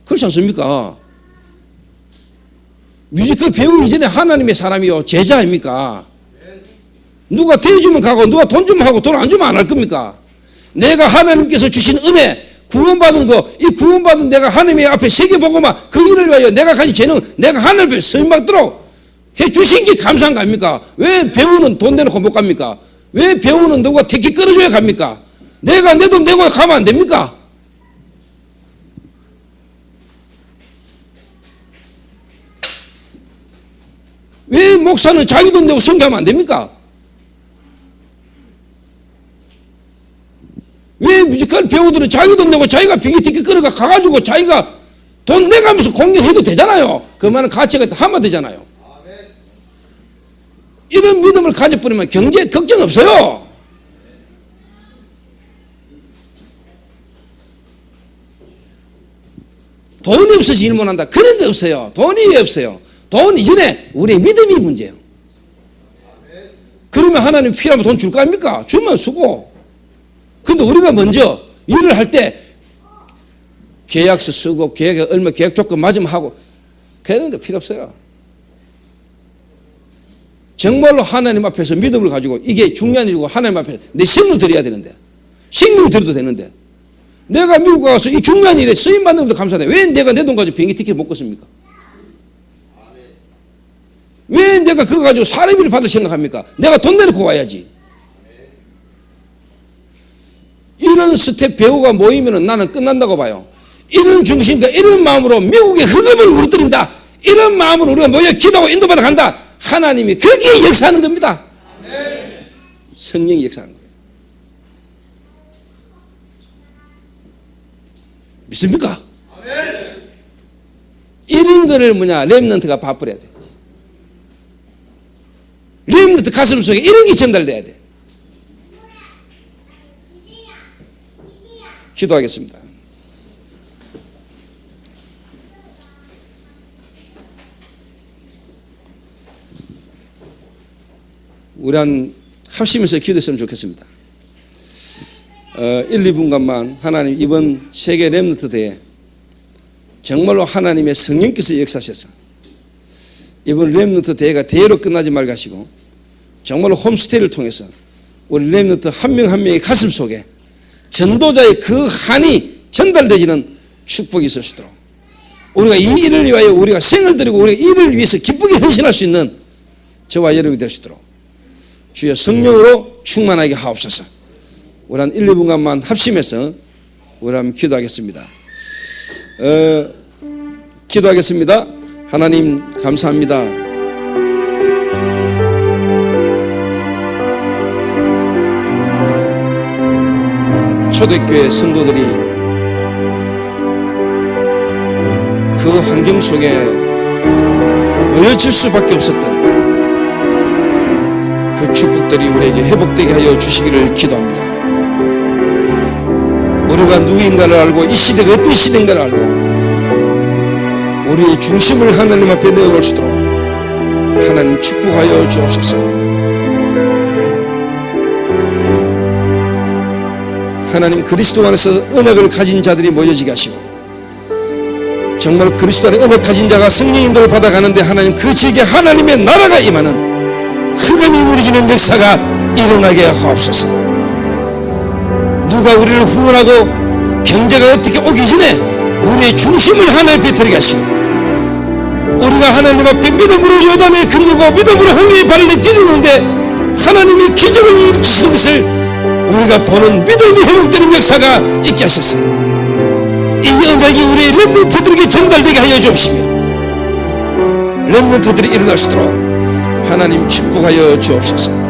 Speaker 1: 그렇지 않습니까? 뮤지컬 배우기 전에 하나님의 사람이요 제자 아닙니까? 누가 대주면 가고 누가 돈 주면 하고 돈 안 주면 안 할 겁니까? 내가 하나님께서 주신 은혜 구원받은 거, 이 구원받은 내가 하나님의 앞에 세계보고만 그 일을 위하여 내가 가진 재능 내가 하나님 앞에 쓰임받도록 해주신 게 감사한 거 아닙니까? 왜 배우는 돈 내놓고 못 갑니까? 왜 배우는 누가 티켓 끊어줘야 갑니까? 내가 내 돈 내고 가면 안 됩니까? 왜 목사는 자기 돈 내고 선교하면 안 됩니까? 왜 뮤지컬 배우들은 자기 돈 내고 자기가 비행기 티켓 끌어가 가가지고 자기가 돈 내가면서 공연해도 되잖아요. 그만한 가치가 하면 되잖아요. 이런 믿음을 가져버리면 경제에 걱정 없어요. 돈이 없어서 일 못한다 그런 게 없어요. 돈이 왜 없어요? 돈 이전에 우리의 믿음이 문제예요. 그러면 하나님 필요하면 돈 줄 거 아닙니까? 주면 쓰고. 근데 우리가 먼저 일을 할 때 계약서 쓰고 계약에 얼마 계약 조건 맞으면 하고 그런 게 필요 없어요. 정말로 하나님 앞에서 믿음을 가지고 이게 중요한 일이고 하나님 앞에 내 생명을 드려야 되는데 생명을 드려도 되는데 내가 미국 가서 이 중요한 일에 쓰임 받는 것도 감사하다. 왜 내가 내 돈 가지고 비행기 티켓 못 걷습니까? 왜 내가 그거 가지고 사례비를 받을 생각합니까? 내가 돈 내놓고 와야지. 이런 스텝 배우가 모이면 나는 끝난다고 봐요. 이런 중심과 이런 마음으로 미국의 흑암을 무너뜨린다. 이런 마음으로 우리가 모여 기도하고 인도받아 간다. 하나님이 거기에 역사하는 겁니다. 성령이 역사하는 거예요. 믿습니까? 이런 거를 렘넌트가 봐버려야 돼. 렘넌트 가슴 속에 이런 게 전달돼야 돼. 기도하겠습니다. 우리 한 합심해서 기도했으면 좋겠습니다. 1, 2분간만 하나님 이번 세계 렘넌트 대회 정말로 하나님의 성령께서 역사하셔서 이번 렘넌트 대회가 대회로 끝나지 말고 하시고 정말로 홈스테이를 통해서 우리 렘넌트 한 명 한 명의 가슴 속에 전도자의 그 한이 전달되지는 축복이 있을 수 있도록 우리가 이 일을 위하여 우리가 생을 드리고 우리가 이 일을 위해서 기쁘게 헌신할 수 있는 저와 여러분이 될 수 있도록 주여 성령으로 충만하게 하옵소서. 우리 한 1, 2분간만 합심해서 우리 한번 기도하겠습니다. 기도하겠습니다. 하나님 감사합니다. 초대교회 성도들이 그 환경 속에 놓여질 수밖에 없었던 그 축복들이 우리에게 회복되게 하여 주시기를 기도합니다. 우리가 누구인가를 알고 이 시대가 어떤 시대인가를 알고 우리의 중심을 하나님 앞에 내어놓을 수 있도록 하나님 축복하여 주옵소서. 하나님 그리스도 안에서 언약을 가진 자들이 모여지게 하시고 정말 그리스도 안에 언약 가진 자가 성령 인도를 받아가는데 하나님 그 지역에 하나님의 나라가 임하는 흑암이 무너지는 역사가 일어나게 하옵소서. 누가 우리를 후원하고 경제가 어떻게 오기 전에 우리의 중심을 하나님 앞에 드리게 하시고 우리가 하나님 앞에 믿음으로 요단에 금리고 믿음으로 홍해의 발을 디디는데 하나님이 기적을 일으키시는 것을 우리가 보는 믿음이 회복되는 역사가 있게 하셨어. 이 언약이 우리 렘넌트들에게 전달되게 하여 주옵시며 렘넌트들이 일어날 수 있도록 하나님 축복하여 주옵소서.